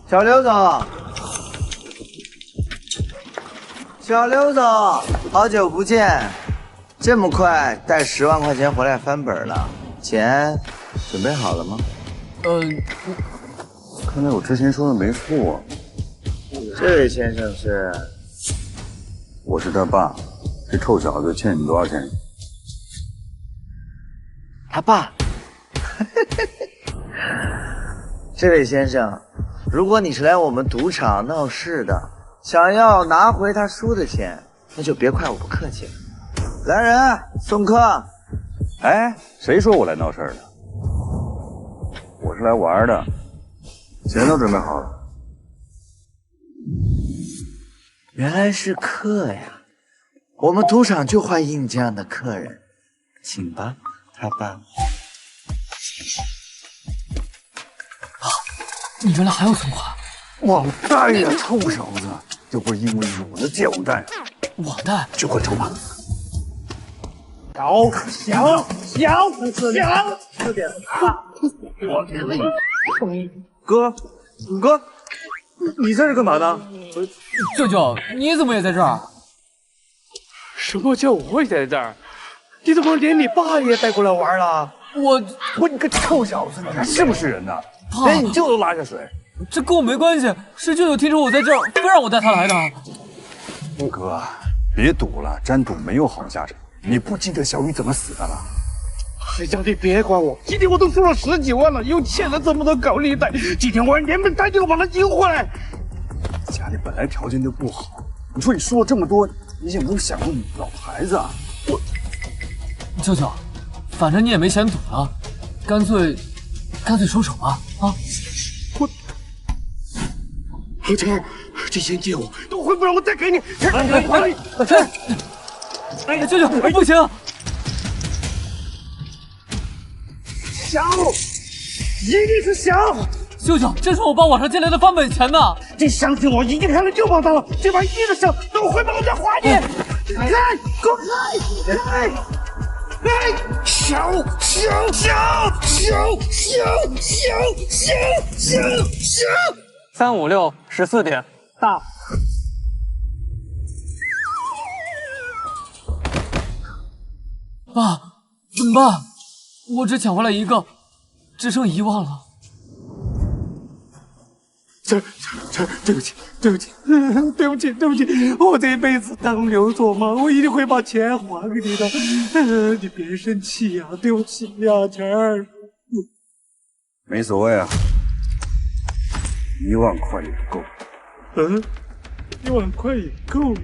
小刘总，小刘总，好久不见，这么快带10万块钱回来翻本了，钱准备好了吗？看来我之前说的没错。这位先生是？我是他爸，这臭小子欠你多少钱？他爸。这位先生，如果你是来我们赌场闹事的，想要拿回他输的钱，那就别怪我不客气了。来人，送客。哎，谁说我来闹事儿的？我是来玩的，钱都准备好了。原来是客呀，我们赌场就欢迎你这样的客人，请吧，他爸。你原来还有存款！网贷呀，臭小子！要不是因为我的借网贷，网贷就滚出吧！小有点大。哥，你在这干嘛呢？舅舅，你怎么也在这儿？什么叫我也在这儿？你怎么连你爸也带过来玩了？我你个臭小子，你是不是人呐？连你舅都拉下水，这跟我没关系，是舅舅听说我在这儿，非让我带他来的。哥，别赌了，沾赌没有好下场。你不记得小雨怎么死的了？谁叫你别管我！今天我都输了10几万了，又欠了这么多高利贷，今天我连本带利的把他赢回来。家里本来条件就不好，你说你输了这么多，你有没有想过你老婆孩子啊？舅舅，反正你也没钱赌了，干脆收手吧！啊！何成，这钱借我，等会不让我再给你。哎，舅舅，不行！小，一定是小。舅舅，这是我爸网上借来的翻本钱呢。你相信我，已经开了6把单了，这把一定是小，等我回本我再还你。来，给我来！小356 14点大。爸，怎么办？我只抢回来1个，只剩1万了。对不起，我这辈子当牛做马，我一定会把钱还给你的。你别生气呀，对不起呀，钱儿。没所谓啊，1万块也够。1万块也够。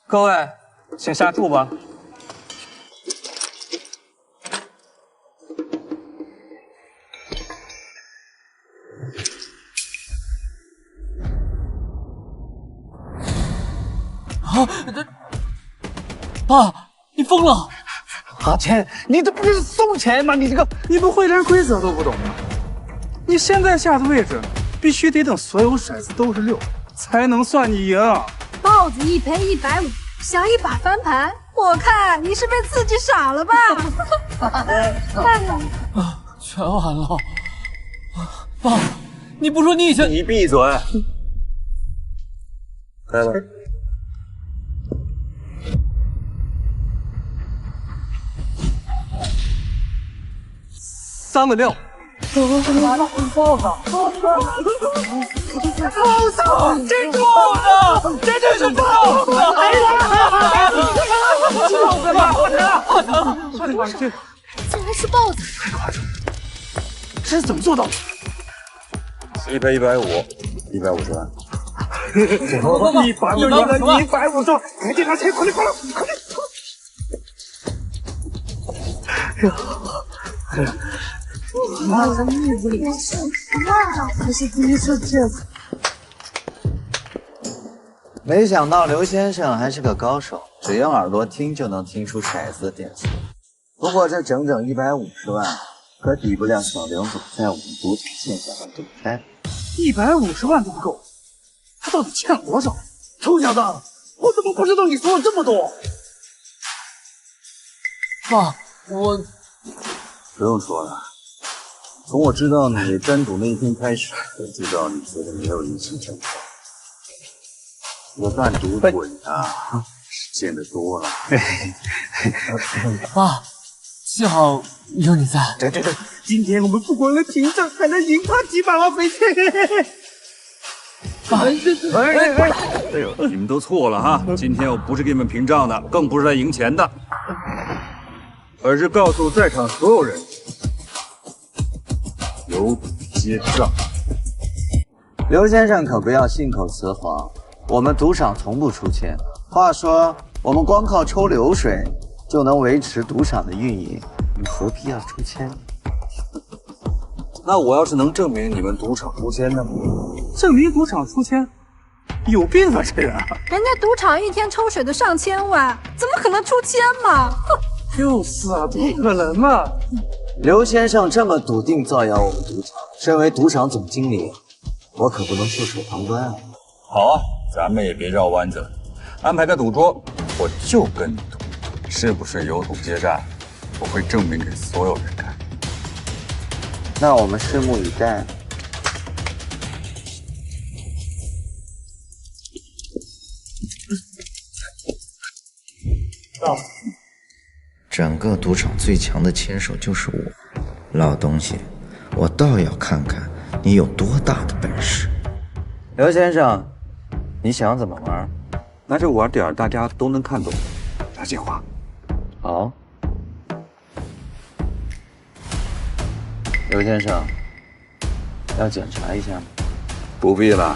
各位，请下注吧。啊！爸，你疯了！阿钱，你这不是送钱吗？你不会连规则都不懂吗？你现在下的位置，必须得等所有骰子都是6，才能算你赢。豹子一赔150，想一把翻盘，我看你是被刺激傻了吧？全完了！爸，你不说你以前……你闭嘴！开了。3个6。豹子，真豹子，这就是豹子！哎呀，竟然是豹子！这是怎么做到的1赔150，150万。150，赶紧拿钱，快点！妈的，日子里可是第一次见。没想到刘先生还是个高手，只用耳朵听就能听出骰子的点数。不过这整整150万，可抵不了小刘总在我们赌场欠下的赌债。150万都不够，他到底欠了多少？臭小子，我怎么不知道你说了这么多？爸，我不用说了，从我知道你单赌那一天开始，就知道你觉得没有人性正常。我干赌鬼啊，是见得多了。爸，幸好有你在。对，今天我们不光能平账，还能赢他几百万回去。哎呦，你们都错了哈！今天我不是给你们平账的，更不是来赢钱的，而是告诉在场所有人，有赌结账。刘先生可不要信口雌黄，我们赌场从不出钱。话说，我们光靠抽流水就能维持赌场的运营，你何必要出钱？那我要是能证明你们赌场出钱呢？证明赌场出钱，有病吧这人！人家赌场一天抽水都上千万，怎么可能出千嘛？哼！就是啊，怎么可能嘛！刘先生这么笃定造谣我们赌场，身为赌场总经理，我可不能袖手旁观啊！好啊，咱们也别绕弯子了，安排个赌桌，我就跟你赌，是不是有赌接债？我会证明给所有人看。那我们拭目以待。整个赌场最强的牵手就是我，老东西，我倒要看看你有多大的本事。刘先生，你想怎么玩？那就玩点大家都能看懂的计划。好，刘先生，要检查一下吗？不必了，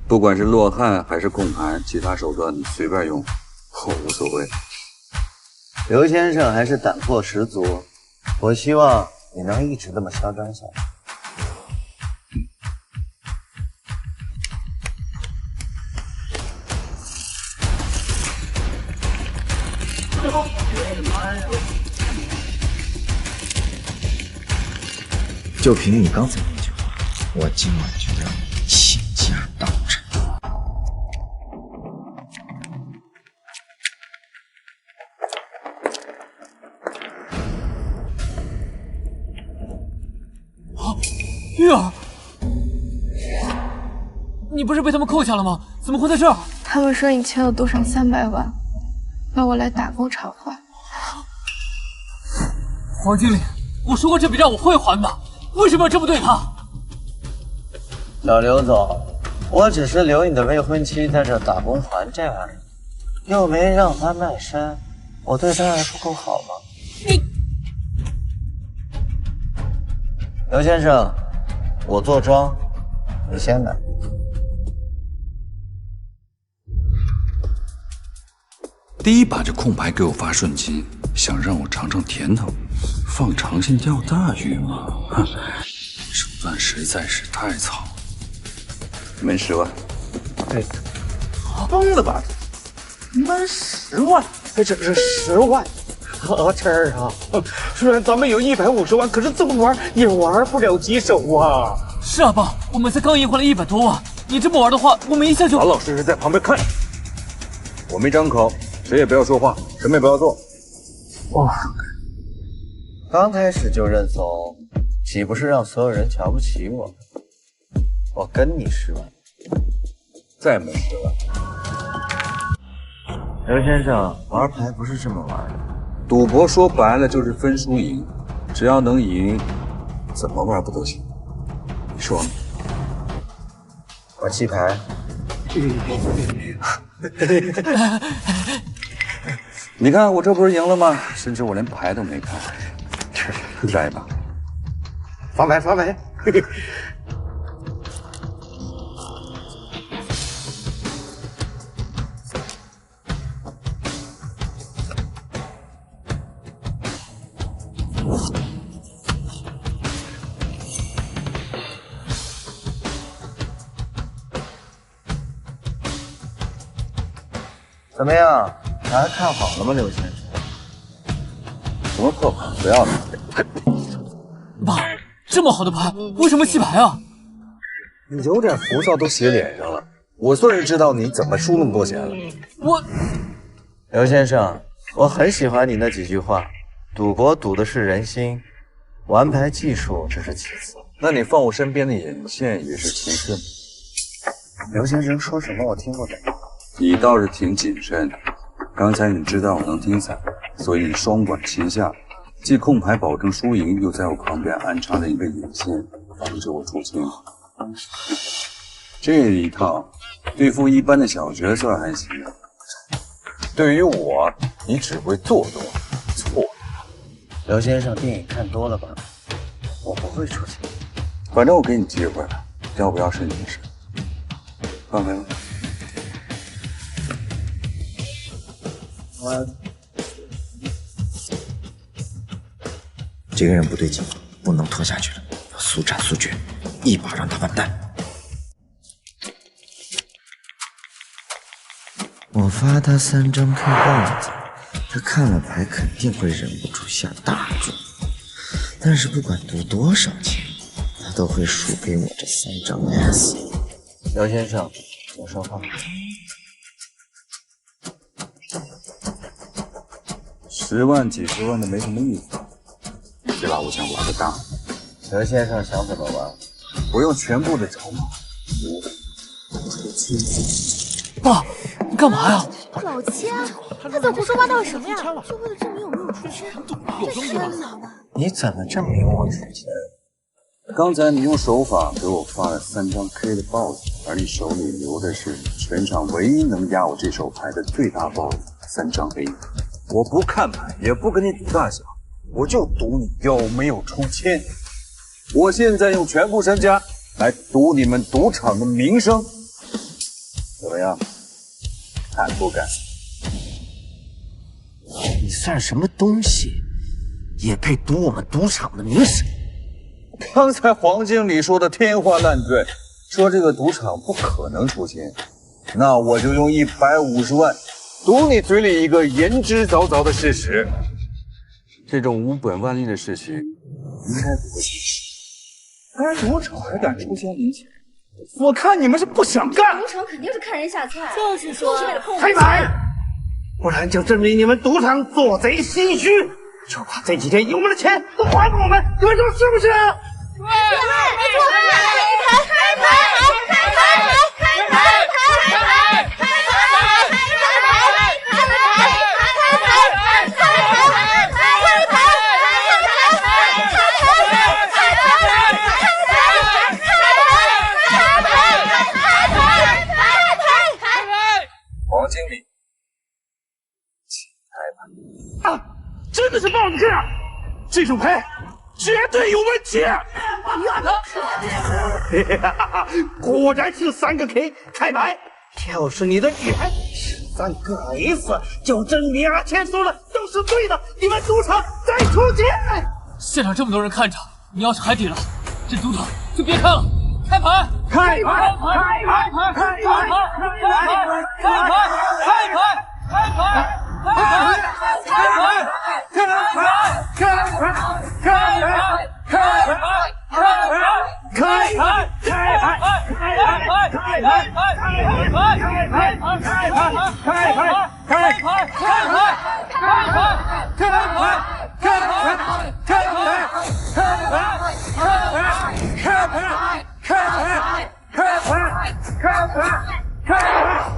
不管是落汉还是控盘，其他手段你随便用，我无所谓。刘先生还是胆魄十足，我希望你能一直这么嚣张下去。就凭你刚才那句话，我今晚就让你倾家荡产。玉儿，你不是被他们扣下了吗？怎么会在这儿？他们说你欠了赌场300万，让我来打工偿还。黄经理，我说过这笔账我会还的，为什么要这么对他？小刘总，我只是留你的未婚妻在这打工还债而已，又没让她卖身，我对她还不够好吗？刘先生，我做庄，你先来。第一把这空牌给我发瞬间，想让我尝尝甜头，放长线钓大鱼嘛，哼，手段实在是太糙。你们10万。哎，疯了吧？你们10万？哎，这是10万。阿琛儿啊，虽然咱们有150万，可是这么玩也玩不了几手啊。是啊，爸，我们才刚赢回来100多万，你这么玩的话，我们一下就……老老实实在旁边看。我没张口，谁也不要说话，什么也不要做。哇，刚开始就认怂，岂不是让所有人瞧不起我？我跟你10万，再没10万。刘先生，玩牌不是这么玩的。赌博说白了就是分输赢，只要能赢，怎么玩不都行？你说呢？我弃牌。你看我这不是赢了吗？甚至我连牌都没看。来吧，发牌发牌。怎么样，牌看好了吗，刘先生？什么破牌？不要了。爸，这么好的牌，为什么弃牌啊？你有点浮躁都写脸上了。我算是知道你怎么输那么多钱了。刘先生，我很喜欢你那几句话，赌博赌的是人心，玩牌技术只是其次。那你放我身边的眼线也是其次。刘先生说什么我听不懂。你倒是挺谨慎的。刚才你知道我能听散，所以你双管齐下，既控牌保证输赢，又在我旁边安插了一个眼线，防止我出清。这一套对付一般的小角色还行，对于我，你只会做多错。刘先生，电影看多了吧？我不会出钱。反正我给你机会了，要不要是你的事。放开了。这个人不对劲，不能拖下去了，要速战速决，一把让他完蛋。我发他3张 K 豹子，他看了牌肯定会忍不住下大注，但是不管赌多少钱，他都会输给我这3张 S。刘先生，我说话。10万几10万的没什么意思，对吧？我想玩个大。刘先生想怎么玩？我用全部的筹码。爸，你干嘛呀？老千，他在胡说八道什么呀？是为了证明我没有出圈？这天哪！你怎么证明我出钱？刚才你用手法给我发了3张 K 的豹子，而你手里留的是全场唯一能压我这手牌的最大豹子3张 A。我不看牌，也不跟你赌大小，我就赌你有没有出千。我现在用全部身家来赌你们赌场的名声，怎么样？敢不敢？你算什么东西，也配赌我们赌场的名声？刚才黄经理说的天花乱坠，说这个赌场不可能出钱，那我就用150万赌你嘴里一个言之凿凿的事实。这种无本万利的事情，应该不会出现。开赌场还敢出现零钱？我看你们是不想干。赌场肯定是看人下菜，就是说，开牌，不然就证明你们赌场做贼心虚，就怕这几天有我们的钱都还给我们，你们说是不是？没错，开牌。黄经理，请开牌。啊，真的是豹子 K 啊！这种牌绝对有问题。果然是3个 K 开牌。要是你的女孩是3个 S， 就证明阿谦说的都是对的。你们赌场再出钱。现场这么多人看着，你要是还抵了，这赌场就别开了。开牌！开牌！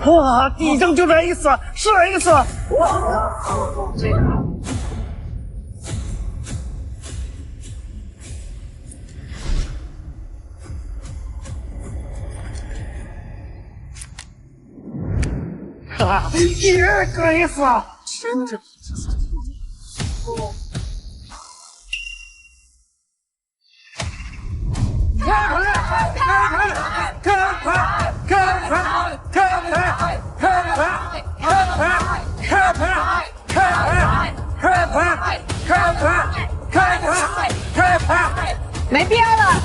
哇，地正就是 S， 是 S。第2个 S， 真的。没必要了。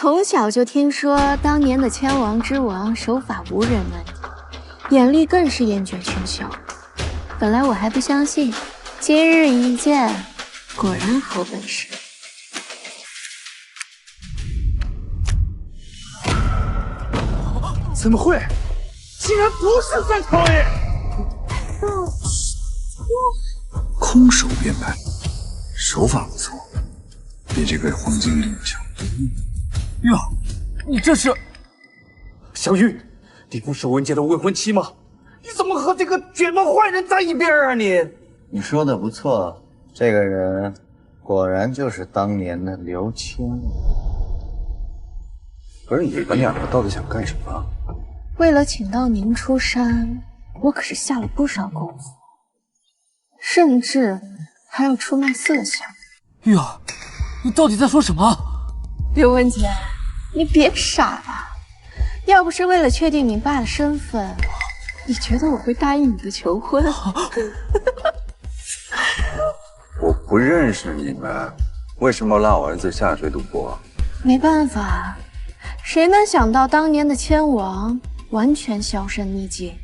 从小就听说当年的千王之王手法无人能敌，眼力更是艳绝群雄。本来我还不相信，今日一见，果然好本事。怎么会？竟然不是三少爷！空手变败，手法不错，比这个黄金灵强多了。呀，你这是？小玉，你不是文杰的未婚妻吗？你怎么和这个卷毛坏人在一边啊你？你说的不错，这个人果然就是当年的刘青。不是你们两个到底想干什么？为了请到您出山，我可是下了不少功夫，甚至还要出卖色相。玉儿，你到底在说什么？刘文杰，你别傻了，要不是为了确定你爸的身份，你觉得我会答应你的求婚？我不认识你们，为什么拉我儿子下水赌博？没办法，谁能想到当年的千王完全销声匿迹，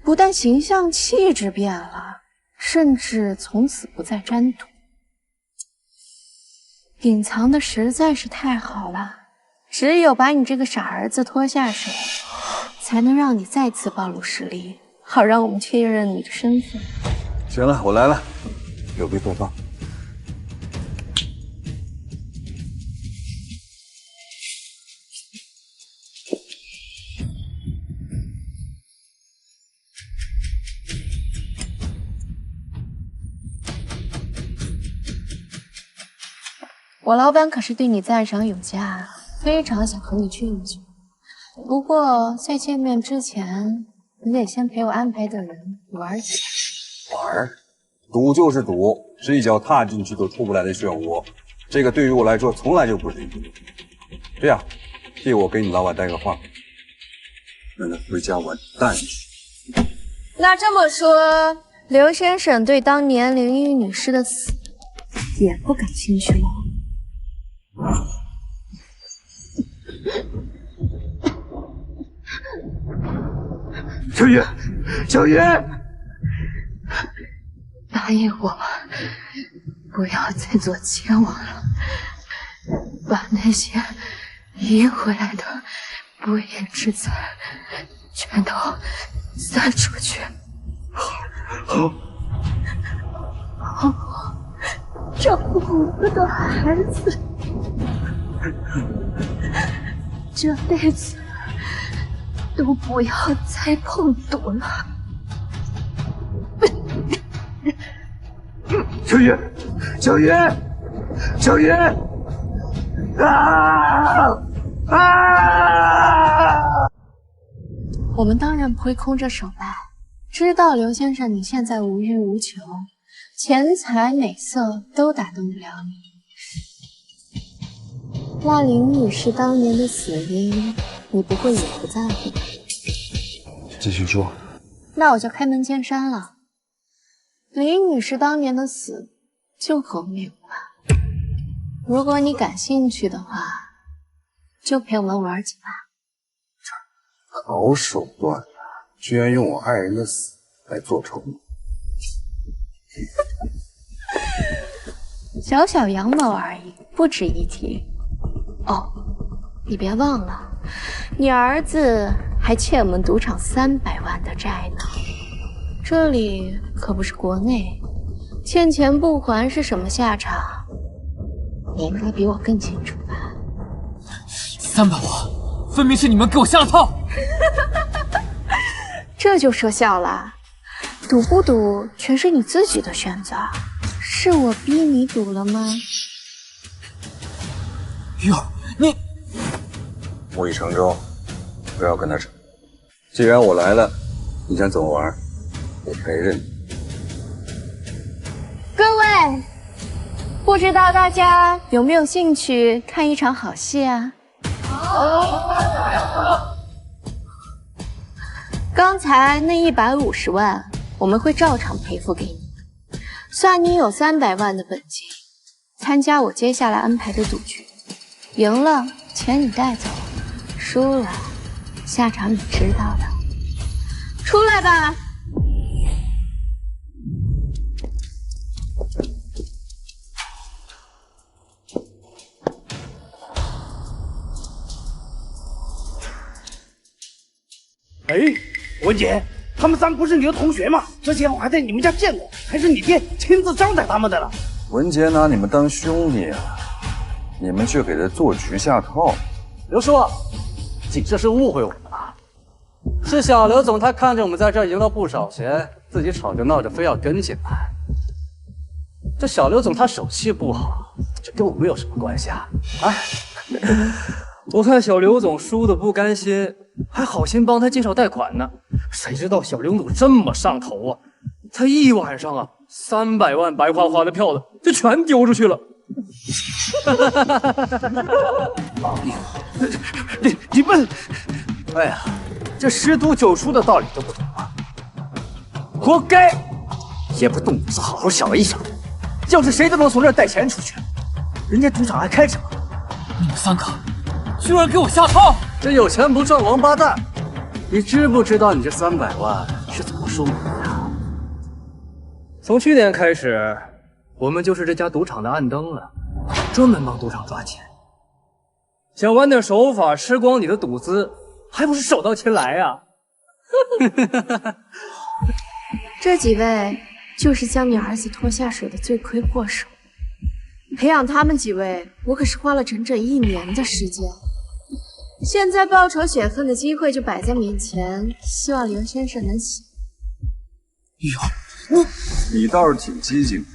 不但形象气质变了，甚至从此不再沾赌。隐藏的实在是太好了，只有把你这个傻儿子拖下水，才能让你再次暴露实力，好让我们确认你的身份。行了，我来了，有必播放。我老板可是对你赞赏有加，非常想和你聚一聚。不过在见面之前，你得先陪我安排的人玩起来。玩？赌就是赌，是一脚踏进去都出不来的漩涡。这个对于我来说从来就不是一个赌。这样，替我给你老板带个话，让他回家完蛋去。那这么说，刘先生对当年林玉女士的死也不感兴趣了？小雨，小雨，答应我，不要再做千王了，把那些赢回来的不义之财全都散出去。好，好，照顾我们的孩子，这辈子都不要再碰赌了。小雨，小雨，小雨！我们当然不会空着手来。知道刘先生你现在无欲无求，钱财美色都打动不了你。那林女士当年的死因，你不会也不在乎吧？继续说。那我就开门见山了。林女士当年的死就和我们有关。如果你感兴趣的话，就陪我们玩几把。好手段啊！居然用我爱人的死来做筹码。小小羊毛而已，不值一提。哦，你别忘了，你儿子还欠我们赌场300万的债呢。这里可不是国内，欠钱不还是什么下场，你应该比我更清楚吧？300万，分明是你们给我下了套。这就说笑了，赌不赌全是你自己的选择，是我逼你赌了吗？玉儿，你木已成舟，不要跟他扯。既然我来了，你想怎么玩，我陪着你。各位，不知道大家有没有兴趣看一场好戏啊？刚才那150万我们会照常赔付给你，算你有300万的本金，参加我接下来安排的赌局，赢了钱你带走，输了下场你知道的。出来吧。哎，文姐，他们三不是你的同学吗？之前我还在你们家见过，还是你爹亲自招待他们的呢。文杰拿你们当兄弟啊，你们却给他做局下套。刘叔，景这是误会我们了。是小刘总他看着我们在这儿赢了不少钱，自己吵着闹着非要跟进来。这小刘总他手气不好，这跟我们有什么关系啊？哎，我看小刘总输的不甘心，还好心帮他介绍贷款呢。谁知道小刘总这么上头啊！他一晚上啊，300万白花花的票子就全丢出去了。你们，哎呀，这10赌9输的道理都不懂啊！活该！也不动脑子好好想一想，要是谁都能从这儿带钱出去，人家赌场还开着吗？你们3个居然给我下套！这有钱不赚王八蛋！你知不知道你这300万是怎么收买的？从去年开始，我们就是这家赌场的暗灯了，专门帮赌场抓钱。想玩点手法吃光你的赌资，还不是手到擒来呀？这几位就是将你儿子拖下水的罪魁祸首。培养他们几位，我可是花了整整1年的时间。现在报仇雪恨的机会就摆在面前，希望刘先生能醒。你倒是挺机警的，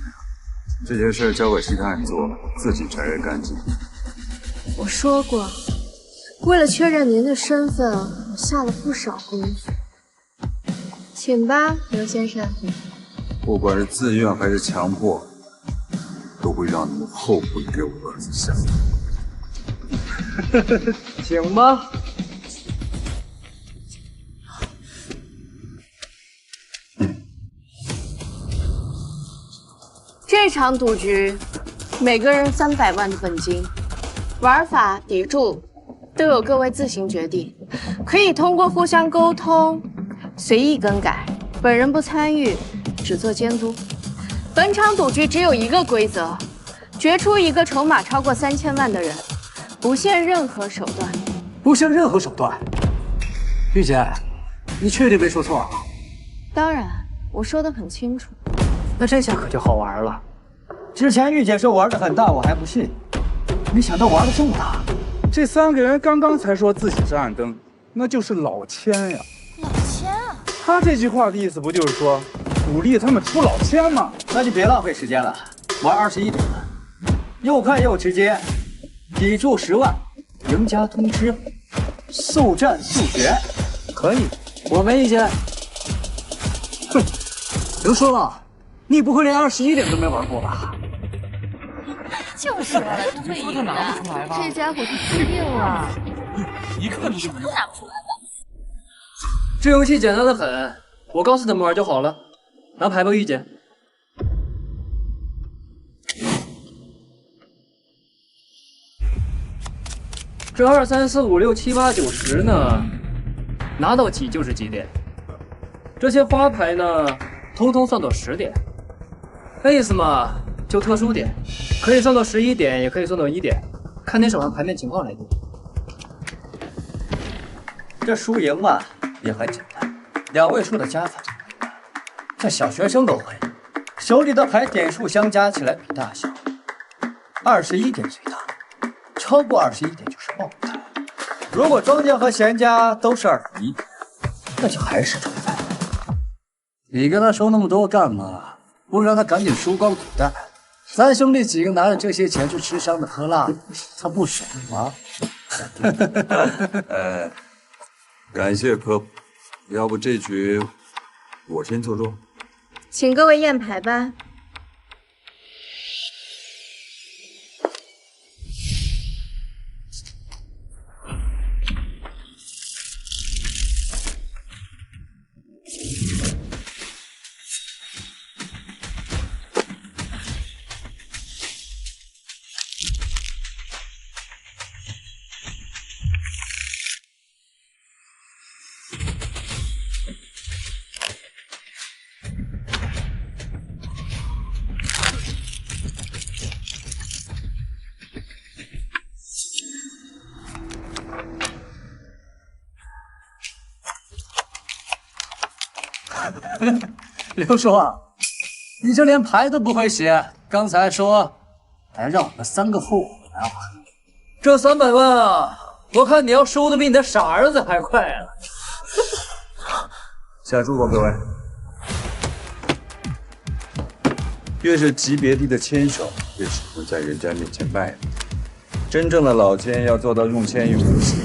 这件事交给其他人做，自己摘干净。我说过，为了确认您的身份，我下了不少功夫。请吧，刘先生。不管是自愿还是强迫，都会让你们后悔给我儿子下。请吧。这场赌局，每个人300万的本金，玩法、底注都由各位自行决定，可以通过互相沟通随意更改。本人不参与，只做监督。本场赌局只有一个规则：决出一个筹码超过3000万的人，不限任何手段。不限任何手段。玉姐，你确定没说错？当然，我说得很清楚。那这下可就好玩了。之前玉姐说玩的很大，我还不信，没想到玩的这么大。这3个人刚刚才说自己是暗灯，那就是老千呀。老千啊！他这句话的意思不就是说鼓励他们出老千吗？那就别浪费时间了，玩21点了，又快又直接，底注10万，赢家通吃，速战速决，可以，我没意见。哼，刘叔了，你不会连21点都没玩过吧？就是退役的，这家伙是治病了，一看就是都拿不出来吧？这游戏简单的很，我告诉他们玩就好了。拿牌吧，玉姐。这2、3、4、5、6、7、8、9、10呢，拿到几就是几点。这些花牌呢，通通算到10点。那意思嘛，就特殊点，可以算到11点，也可以算到1点，看你手上牌面情况来定。这输赢嘛也很简单，2位数的加法就可以了，这小学生都会。手里的牌点数相加起来比大小，21点最大，超过21点就是爆牌。如果庄家和闲家都是2+1，那就还是纯翻。你跟他说那么多干嘛？不让他赶紧输光赌蛋。3兄弟几个拿着这些钱去吃香的喝辣的，他不爽吗？感谢科普，要不这局我先做庄。请各位验牌吧。刘叔啊，你这连牌都不会写，刚才说还让我们3个后来啊！这300万啊，我看你要收的比你的傻儿子还快了。下注吧，各位。越是级别低的签手，越只会在人家面前卖力。真正的老千要做到用签于无形，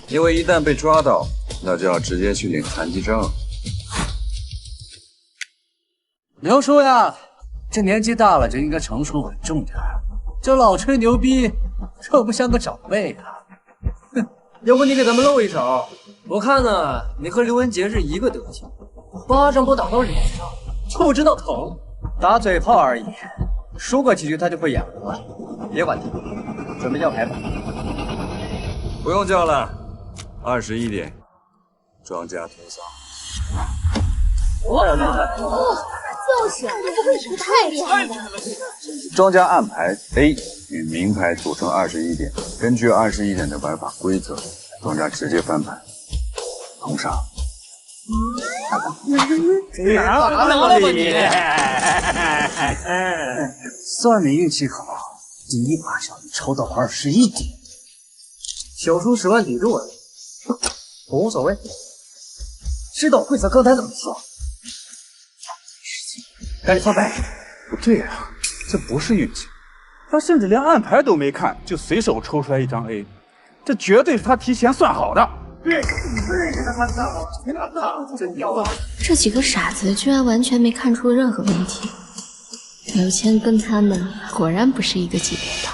因为一旦被抓到，那就要直接去领残疾证。刘叔呀，这年纪大了就应该成熟稳重点，这老吹牛逼，这不像个长辈啊！要不你给咱们露一手？我看呢，你和刘文杰是一个德行，巴掌不打到脸上，就不知道疼。打嘴炮而已，输过几局他就会哑了。别管他，准备叫牌吧。不用叫了，21点，庄家屠桑。就是不会是太厉害了。庄家暗牌 A 与明牌组成21点，根据21点的玩法规则，庄家直接翻盘，同上。拿了吧你！算你运气好，第一把小你抽到21点，小输10万抵住了，无所谓。知道规则刚才怎么说？赶紧翻牌！不对啊，这不是运气，他甚至连暗牌都没看，就随手抽出来一张 A， 这绝对是他提前算好的。这几个傻子居然完全没看出任何问题。刘谦跟他们果然不是一个级别的。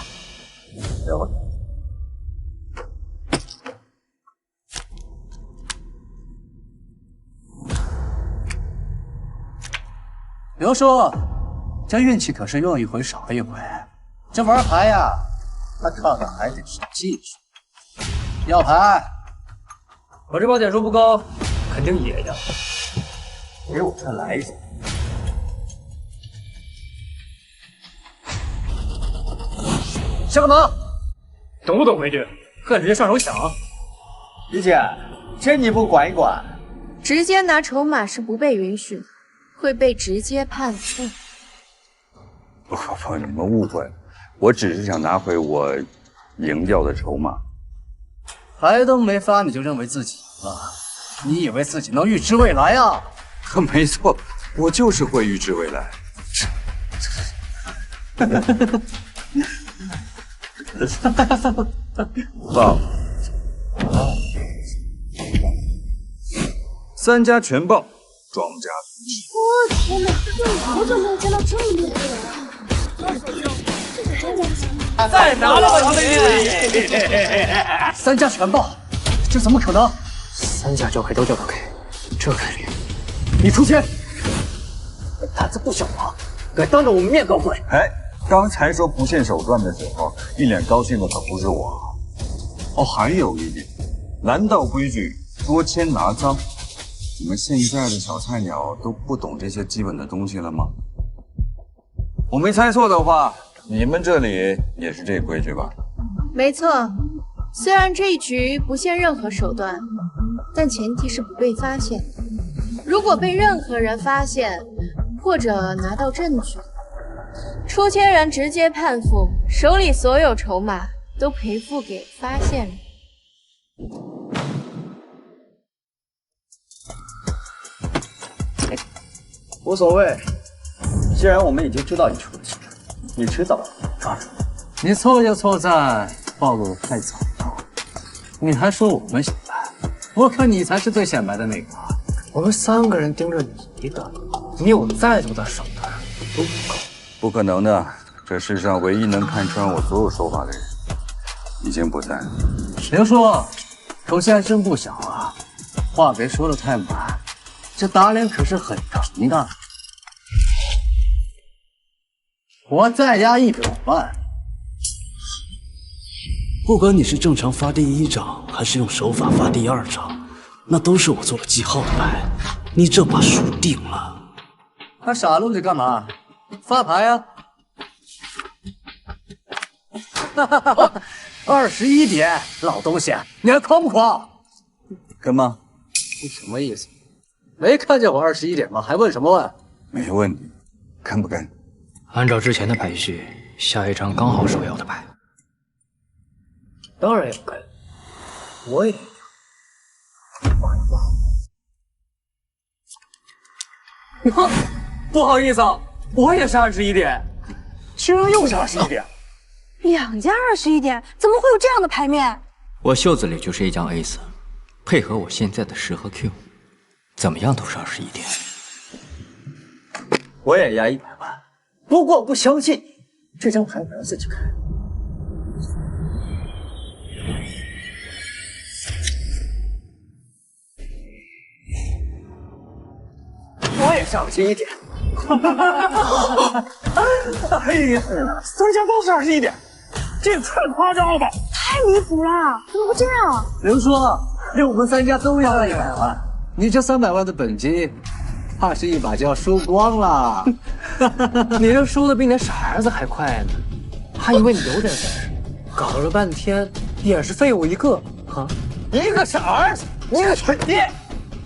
刘叔，这运气可是用一回少一回，这玩牌呀，他看看还得是技术。要牌。我这把点数不高，肯定也要。给我再来一手。想干嘛？懂不懂规矩？看人家上手抢。李姐，这你不管一管？直接拿筹码是不被允许，会被直接判负。不，你们误会了，我只是想拿回我赢掉的筹码。牌都没发，你就认为自己赢了？你以为自己能预知未来啊？没错，我就是会预知未来。报，3家全报，庄家我天哪，我好久没有见到这么厉害的人了。这是庄家的，再拿了吧你！3家全报，这怎么可能？3家叫开都叫不开，这概率，你出钱！胆子不小啊，敢当着我们面告鬼！哎，刚才说不限手段的时候，一脸高兴的可不是我。哦，还有一点，蓝道规矩多签拿赃。你们现在的小菜鸟都不懂这些基本的东西了吗？我没猜错的话，你们这里也是这规矩吧？没错，虽然这一局不限任何手段，但前提是不被发现。如果被任何人发现，或者拿到证据，出签人直接判负，手里所有筹码都赔付给发现人。无所谓，既然我们已经知道你出了钱，你迟早抓住。你错就错在暴露太早了，你还说我们显摆，我看你才是最显摆的那个。我们3个人盯着你一个，你有再多的手段都不够。不可能的，这世上唯一能看穿我所有手法的人已经不在。刘叔，口气还真不小啊，话别说的太满，这打脸可是很疼的。我再押100万，不管你是正常发第1张，还是用手法发第2张，那都是我做了记号的牌，你这把输定了。还傻愣着干嘛？发牌啊！21点，老东西，你还狂不狂？跟吗？你什么意思？没看见我21点吗？还问什么问？没问题，跟不跟？按照之前的排序，下一张刚好是我要的牌。当然要跟，我也要。不好意思啊，我也是21点，居然又是21点，两家21点，怎么会有这样的牌面？我袖子里就是一张 A4，配合我现在的10和 Q， 怎么样都是21点。我也押100万，不过我不相信这张牌我要自己开。我也是21点。哎呀，三家都是21点，这也太夸张了吧！太离谱了，怎么会这样？刘叔，这我们3家都要100万，你这300万的本金，怕是一把就要输光了。你这输的比你傻儿子还快呢，还以为你有点本事，搞了半天也是废物一个啊！一个傻儿子，一个蠢爹，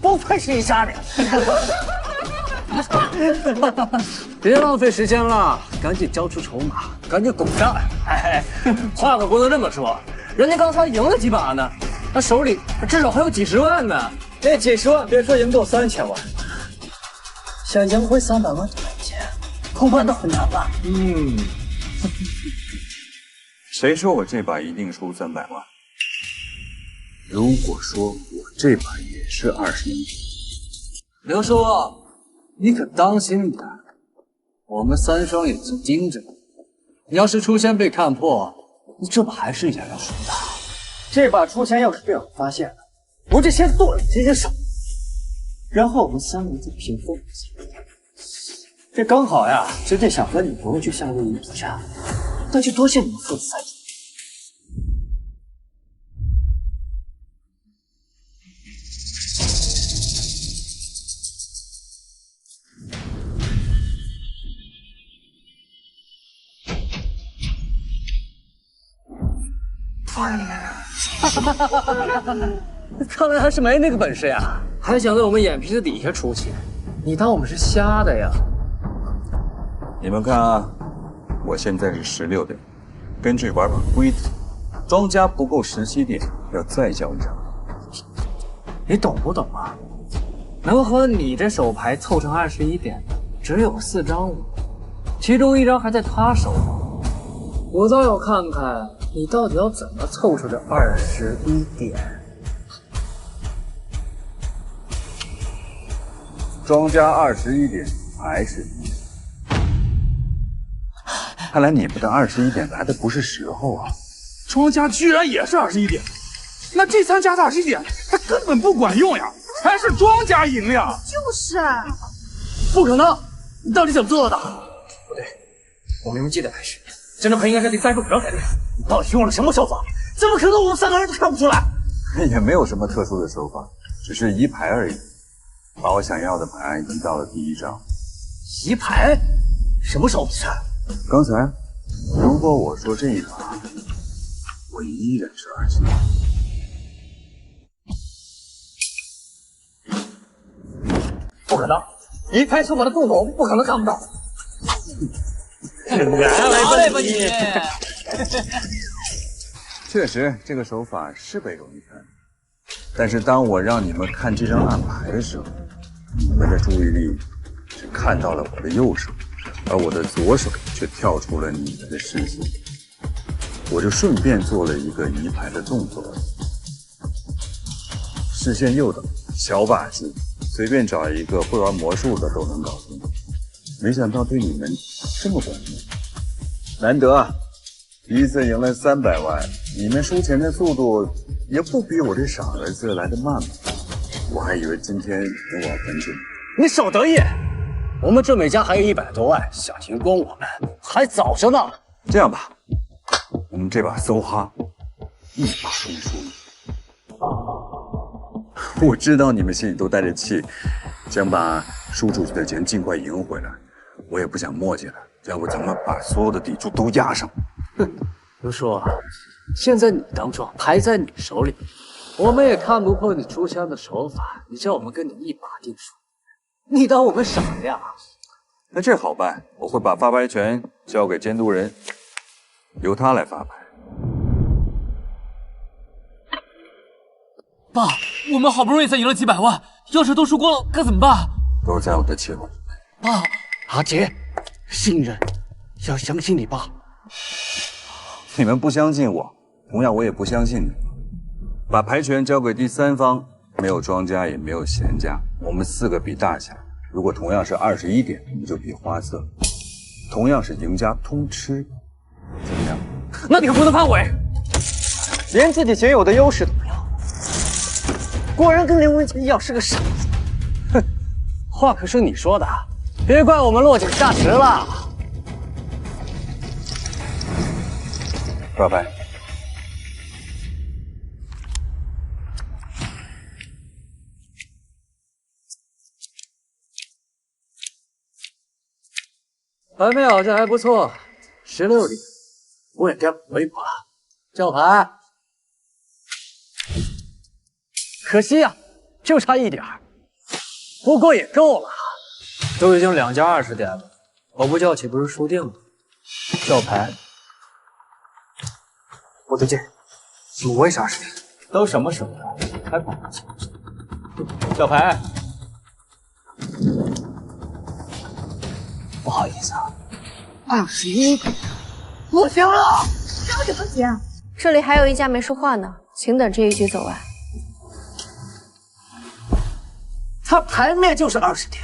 不愧是一家人。别浪费时间了，赶紧交出筹码，赶紧滚上来！哎，话可不能这么说，人家刚才赢了几把呢，他手里至少还有几十万呢。这几十万，别说赢够3000万，想赢回300万的本金，恐怕都很难吧？谁说我这把一定输300万？如果说我这把也是21，刘叔，你可当心点，我们3双眼睛盯着你。你要是出千被看破，你这把还是一样要输的。这把出钱要是被我发现了，我就先剁了这些手，然后我们3人再平分。这刚好呀，侄子想和你不用去夏威夷度假，那就多谢你们父子3人。看来还是没那个本事呀，还想在我们眼皮子底下出气，你当我们是瞎的呀？你们看啊，我现在是16点，根据玩法规则，庄家不够17点要再交1张。你懂不懂啊？能和你这手牌凑成21点的只有4张了，其中1张还在他手上。我倒要看看你到底要怎么凑出这21点。庄家21点还是1，看来你们的21点来的不是时候啊！庄家居然也是21点，那这3家的21点，他根本不管用呀，还是庄家赢呀！就是，不可能！你到底怎么做的？不对，我明明记得排序，这张牌应该是第35张才对。你到底用了什么手法？怎么可能我们3个人都看不出来？也没有什么特殊的手法，只是移牌而已。把我想要的牌移到了第1张。移牌？什么时候比赛？刚才，如果我说这一把，我依然是21。不可能！移牌是我的动作，不可能看不到。原来吧你！确实，这个手法是被容易看，但是当我让你们看这张暗牌的时候，你们的注意力只看到了我的右手，而我的左手却跳出了你们的视线。我就顺便做了一个移牌的动作，视线诱导，小把戏，随便找一个会玩魔术的都能搞定。没想到对你们这么管用，难得啊！第一次赢了300万，你们输钱的速度也不比我这傻儿子来得慢吧？我还以为今天能玩很久。你少得意！我们郑美家还有100多万，想赢光我们还早着呢。这样吧，我们这把搜哈，一把都没输。我知道你们心里都带着气，想把输出去的钱尽快赢回来。我也不想磨叽了，要不咱们把所有的底注都压上。哼，刘叔，现在你当庄，牌在你手里，我们也看不破你出枪的手法，你叫我们跟你一把定输。你当我们傻呀？那这好办，我会把发牌权交给监督人，由他来发牌。爸，我们好不容易才赢了几百万，要是都输光了，该怎么办？都在我的计划之内。爸，阿杰，信任要相信你爸。你们不相信我，同样我也不相信你。把牌权交给第三方，没有庄家，也没有闲家，我们4个比大小。如果同样是21点，我们就比花色；同样是赢家通吃，怎么样？那你可不能反悔，连自己仅有的优势都没有。果然跟林文杰一样是个傻子。哼，话可是你说的，别怪我们落井下石了。发牌。牌面好像还不错，16点，我也该搏一搏了。叫牌。可惜呀，就差1点，不过也够了。都已经2家20点了，我不叫岂不是输定了？叫牌。不对劲，怎么我也是20点？都什么时候了？还不叫牌。不好意思啊，21点，我赢了！张什么姐？这里还有一家没说话呢，请等这一局走完。他牌面就是20点，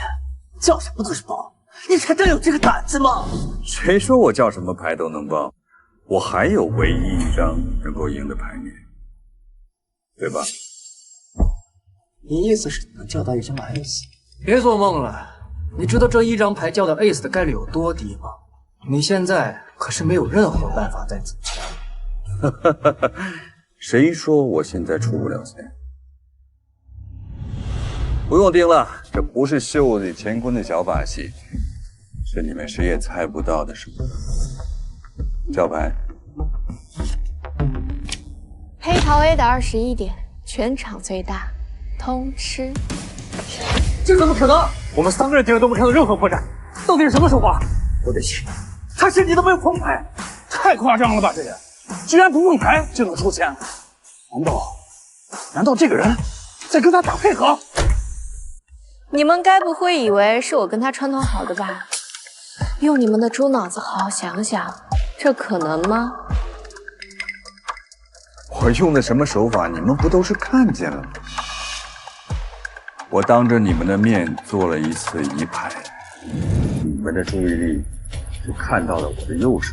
叫什么都是包，你还真有这个胆子吗？谁说我叫什么牌都能包？我还有唯一一张能够赢的牌面，对吧？你意思是能叫到一张 ace？ 别做梦了，你知道这1张牌叫到 ace 的概率有多低吗？你现在可是没有任何办法再增加。谁说我现在出不了钱？不用盯了，这不是袖里乾坤的小把戏，是你们谁也猜不到的什么。叫牌。黑桃 A 的21点，全场最大，通吃。这怎么可能？我们3个人盯着都没看到任何破绽，到底是什么手法？不对劲，他甚至都没有碰牌，太夸张了吧！这人居然不碰牌就能出钱，难道这个人在跟他打配合？你们该不会以为是我跟他串通好的吧？用你们的猪脑子好好想想，这可能吗？我用的什么手法，你们不都是看见了吗？我当着你们的面做了一次移牌，你们的注意力只看到了我的右手，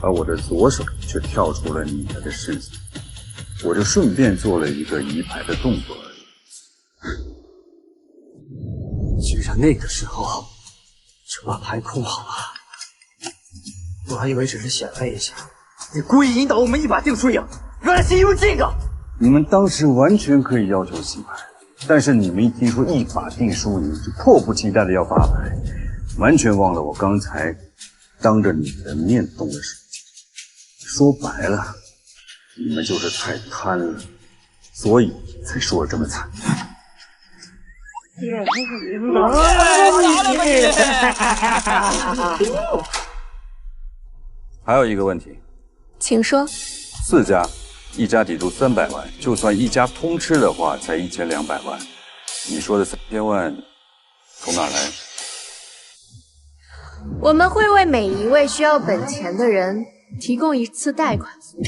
而我的左手却跳出了你们的视线，我就顺便做了一个移牌的动作而已。居然那个时候就把牌控好了，我还以为只是显摆一下，你故意引导我们一把定输赢，原来是因为这个。你们当时完全可以要求洗牌，但是你们一听说一把定输赢，就迫不及待的要发牌，完全忘了我刚才当着你们的面动的手。说白了，你们就是太贪了，所以才输得这么惨。还有一个问题，请说。 4家，1家抵住300万，就算1家通吃的话，才1200万。你说的3000万从哪来？我们会为每一位需要本钱的人提供一次贷款服务，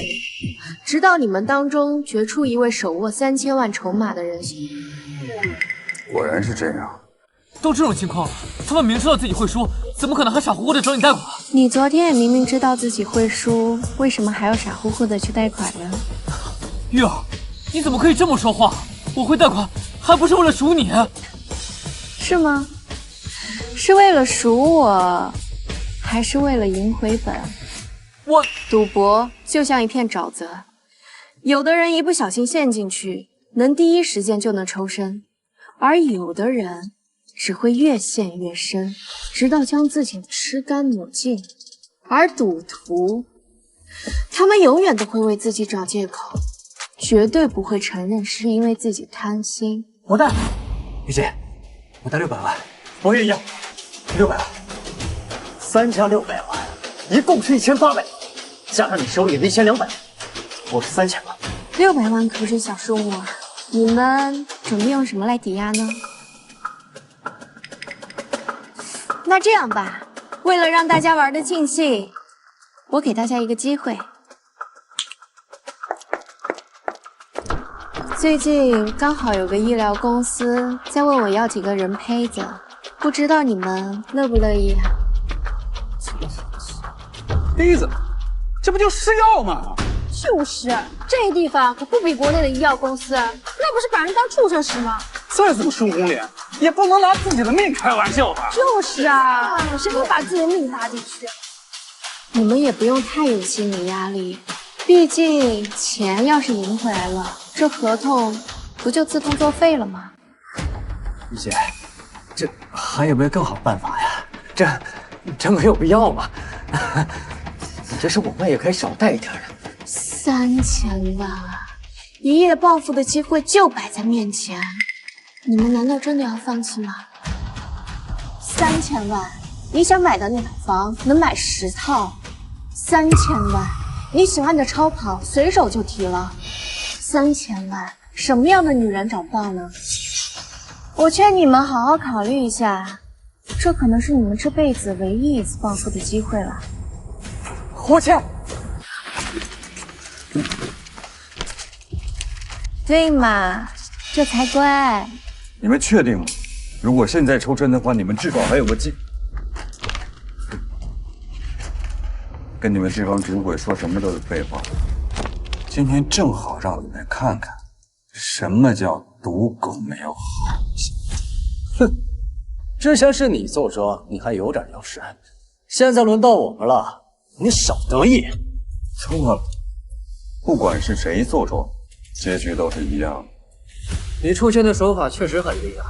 直到你们当中决出一位手握3000万筹码的人。果然是这样。都这种情况，他们明知道自己会输，怎么可能还傻乎乎的找你贷款？你昨天也明明知道自己会输，为什么还要傻乎乎的去贷款呢？玉儿，你怎么可以这么说话？我会贷款，还不是为了赎你？是吗？是为了赎我，还是为了赢回本？我赌博就像一片沼泽，有的人一不小心陷进去，能第一时间就能抽身，而有的人只会越陷越深，直到将自己的尸肝抹尽。而赌徒，他们永远都会为自己找借口，绝对不会承认是因为自己贪心。我贷，雨姐，我贷600万，我也要600万，3600万，一共是1800万，加上你手里的1200万，我是3000万。600万可不是小数目啊！你们准备用什么来抵押呢？那这样吧，为了让大家玩得尽兴，我给大家一个机会。最近刚好有个医疗公司在问我要几个人胚子，不知道你们乐不乐意啊？胚子，这不就试药吗？就是，这地方可不比国内的医药公司，那不是把人当畜生使吗？再怎么输红脸，也不能拿自己的命开玩笑吧？就是啊，谁会把自己的命搭进去？你们也不用太有心理压力，毕竟钱要是赢回来了，这合同不就自动作废了吗？玉姐，这还有没有更好办法呀？这没有必要吧？这是我们也可以少带一点的。3000万啊！一夜暴富的机会就摆在面前，你们难道真的要放弃吗？3000万，你想买的那套房能买10套；3000万，你喜欢的超跑随手就提了；3000万，什么样的女人找不到呢？我劝你们好好考虑一下，这可能是你们这辈子唯一一次暴富的机会了。我欠。对嘛，这才乖。你们确定吗？如果现在抽身的话，你们至少还有个机。跟你们这帮赌鬼说什么都是废话。今天正好让你们看看，什么叫赌狗没有好心。哼，之前是你坐庄，你还有点优势，现在轮到我们了，你少得意。错了，不管是谁坐庄，结局都是一样的。你出现的手法确实很厉害，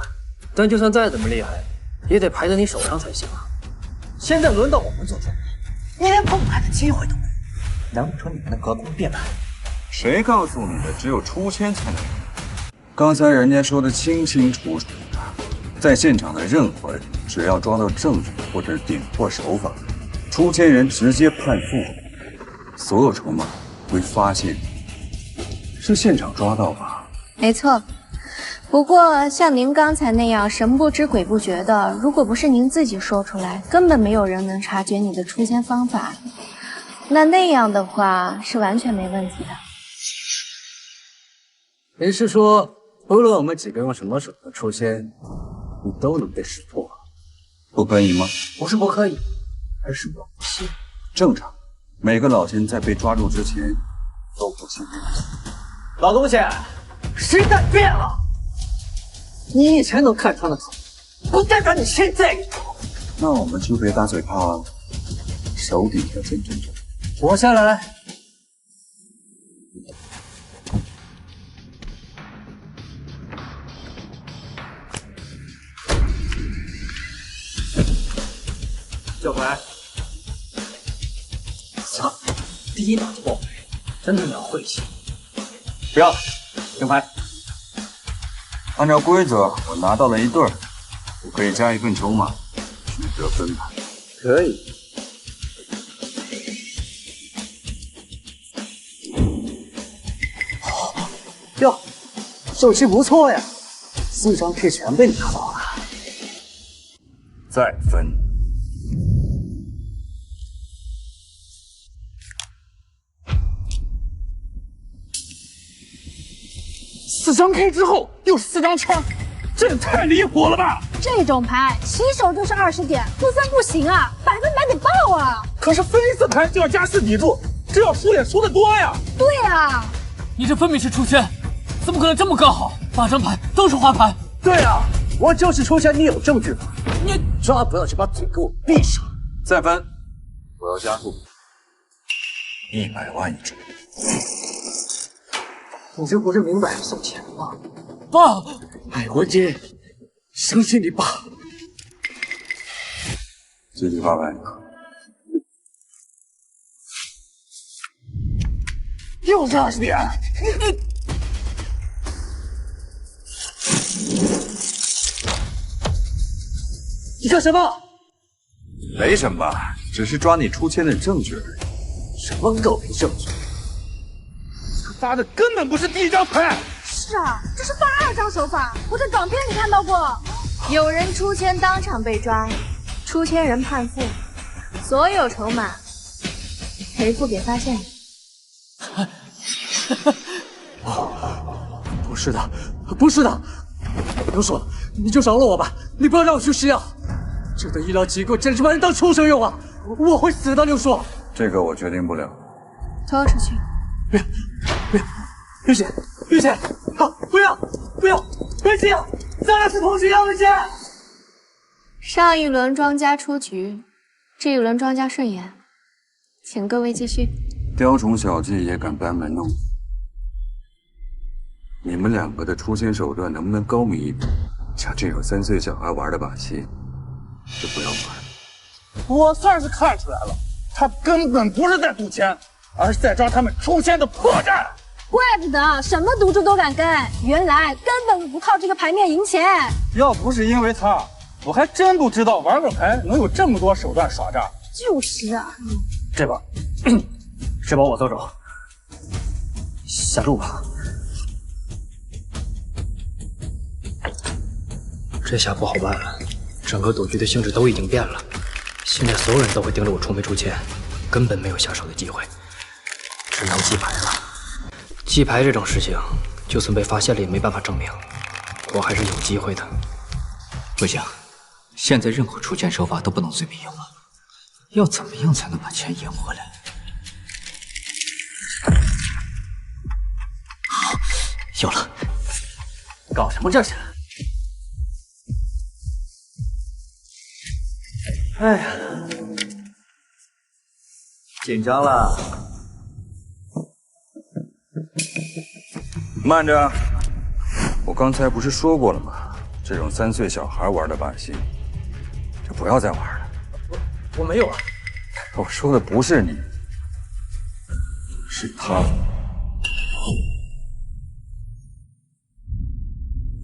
但就算再怎么厉害，也得牌在你手上才行啊。现在轮到我们坐庄，你连碰牌的机会都没有，难不成你们的隔空变牌？谁告诉你的？只有出千才能赢。刚才人家说的清清楚楚的，在现场的任何人，只要抓到证据或者点破手法，出千人直接判负，所有筹码会发现。是现场抓到吧？没错。不过像您刚才那样神不知鬼不觉的，如果不是您自己说出来，根本没有人能察觉你的出千方法。那样的话是完全没问题的。你是说，无论我们几个用什么手段出千，你都能被识破？不可以吗？不是不可以，而是我不信。正常，每个老千在被抓住之前都不信任。老东西，时代变了，你以前能看穿的他，不代表你现在也懂。那我们就别打嘴炮了，手底下见真章。活下来。叫牌！操，第一把就爆牌，真他妈晦气！不要，停牌。按照规则，我拿到了1对儿，我可以加一份筹码，取得分牌。可以。哟，手气不错呀，4张 K 全被你拿到了。再分。4张 K 之后又4张圈，这也太离谱了吧！这种牌起手就是20点，不分不行啊，100%得爆啊！可是飞色牌就要加4抵住，这要输也输得多呀！对啊，你这分明是出千，怎么可能这么刚好？8张牌都是花牌。对啊，我就是出千，你有证据吗？你抓不到就把嘴给我闭上。再分，我要加注100万一注。你这不是明摆着送钱吗？爸，海魂金，相信你爸。继续发牌。又是20点。你干什么？没什么，只是抓你出千的证据而已。什么狗屁证据？发的根本不是第一张牌。是啊，这是发2张手法，我在港片里看到过。有人出千当场被抓，出千人判负，所有筹码赔付给发现人。不是的，不是的，刘叔，你就饶了我吧，你不要让我去吃药。这个医疗机构简直把人当畜生用啊！我会死的，刘叔。这个我决定不了。拖出去。玉姐，玉姐，好，不要，别这样，咱俩是同学，玉姐。上一轮庄家出局，这一轮庄家顺延，请各位继续。雕虫小技也敢班门弄斧，你们2个的出千手段能不能高明一点？像这种3岁小孩玩的把戏，就不要玩了。我算是看出来了，他根本不是在赌钱，而是在抓他们出千的破绽。怪不得什么赌注都敢跟，原来根本不靠这个牌面赢钱。要不是因为他，我还真不知道玩个牌能有这么多手段耍诈。就是啊，这把我走走，下路吧。这下不好办了，整个赌局的性质都已经变了，现在所有人都会盯着我出没出千，根本没有下手的机会，只能记牌了。记牌这种事情，就算被发现了也没办法证明，我还是有机会的。不行，现在任何出钱手法都不能随便用了，要怎么样才能把钱赢回来？有了！搞什么这是？哎呀，紧张了。慢着，我刚才不是说过了吗？这种3岁小孩玩的把戏，就不要再玩了。我没有啊。我说的不是你，是他。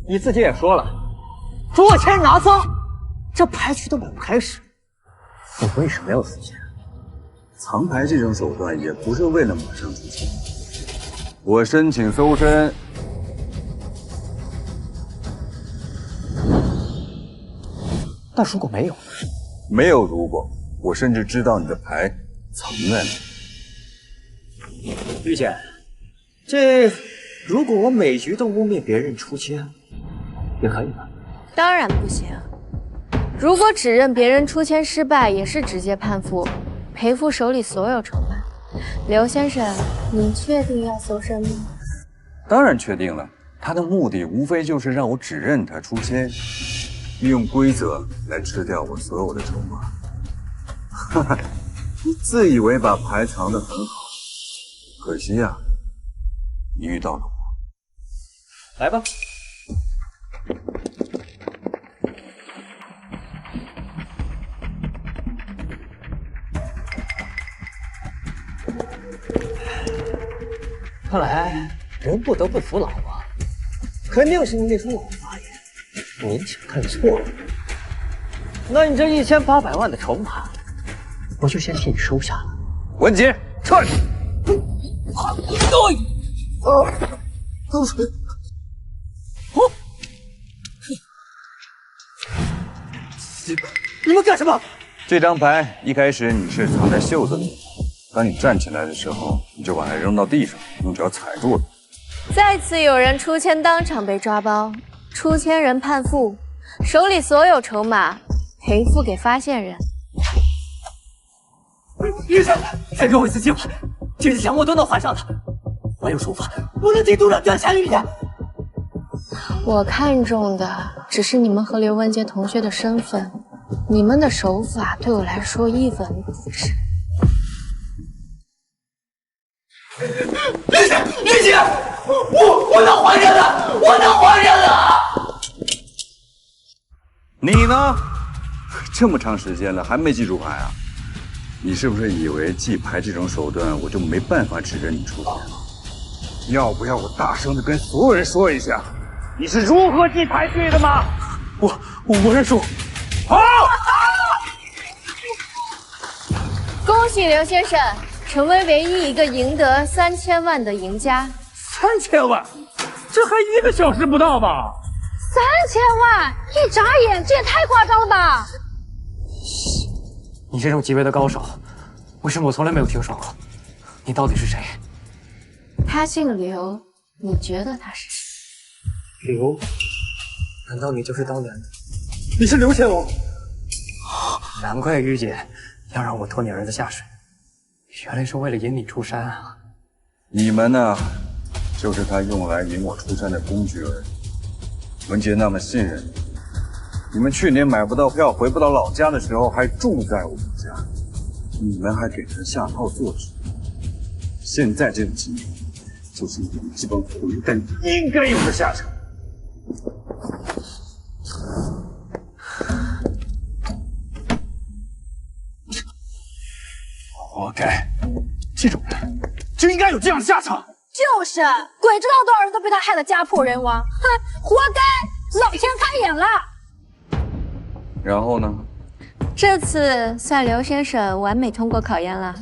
你自己也说了，捉奸拿赃，这牌局都没有开始，你为什么要死线？藏牌这种手段也不是为了马上出钱。我申请搜身。但如果没有，没有如果，我甚至知道你的牌藏在哪。玉姐，这如果我每局都污蔑别人出千，也可以吧？当然不行。如果只认别人出千失败，也是直接判负，赔付手里所有筹码。刘先生，你确定要搜身吗？当然确定了，他的目的无非就是让我只认他出千，利用规则来吃掉我所有的筹码。哈哈，你自以为把牌藏得很好，可惜呀，你遇到了我。来吧。看来人不得不服老啊，肯定是你那种老发言，勉强看错了。那你这1800万的筹码，我就先替你收下了。文杰，撤！你们干什么？这张牌一开始你是藏在袖子里，当你站起来的时候，你就把它扔到地上，用脚踩住了。再次有人出千当场被抓包，出千人判负，手里所有筹码赔付给发现人。玉姐，再给我一次机会，这次想我都能还上的。我有手法，不能替赌场赚钱。玉姐，我看中的只是你们和刘文杰同学的身份，你们的手法对我来说一文不值。玉姐，我能还上的，我能还上的。你呢？这么长时间了，还没记住牌啊？你是不是以为记牌这种手段，我就没办法指着你出牌了？要不要我大声的跟所有人说一下，你是如何记牌去的吗？我认输。好。喜刘先生成为唯一一个赢得3000万的赢家。3000万，这还1个小时不到吧？3000万，一眨眼，这也太夸张了吧！你这种级别的高手，为什么我从来没有听说过？你到底是谁？他姓刘，你觉得他是谁？刘？难道你就是当年的？你是刘乾隆？难怪玉姐要让我拖你儿子下水，原来是为了引你出山啊！你们呢，就是他用来引我出山的工具而已。文杰那么信任你们去年买不到票回不到老家的时候，还住在我们家，你们还给他下套做主。现在这种情况，就是你们这帮混蛋应该有的下场。活该，这种人就应该有这样的下场。就是，鬼知道多少人都被他害得家破人亡，哼，活该！老天开眼了。然后呢？这次算刘先生完美通过考验了。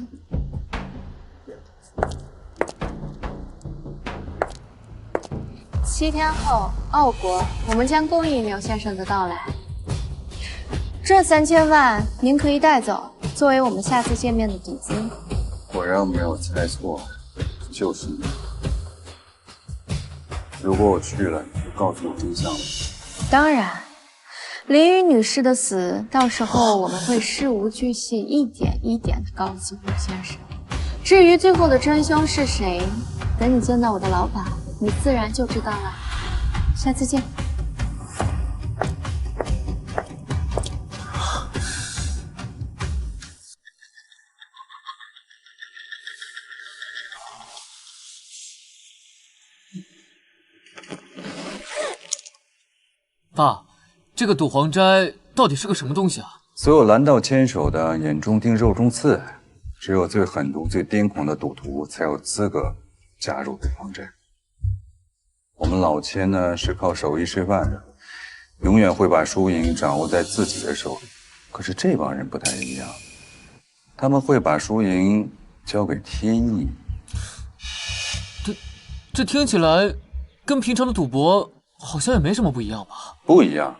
7天后，奥国，我们将恭迎刘先生的到来。这3000万您可以带走，作为我们下次见面的底金。果然没有猜错，就是你。如果我去了，你就告诉我真相了。当然，林雨女士的死，到时候我们会事无巨细，一点一点的告诉刘先生。至于最后的真凶是谁，等你见到我的老板，你自然就知道了。下次见。爸，这个赌皇斋到底是个什么东西啊？所有蓝道牵手的眼中钉肉中刺，只有最狠毒、最癫狂的赌徒才有资格加入赌皇斋。我们老千呢是靠手艺吃饭的，永远会把输赢掌握在自己的手里。可是这帮人不太一样，他们会把输赢交给天意。这听起来跟平常的赌博好像也没什么不一样吧？不一样，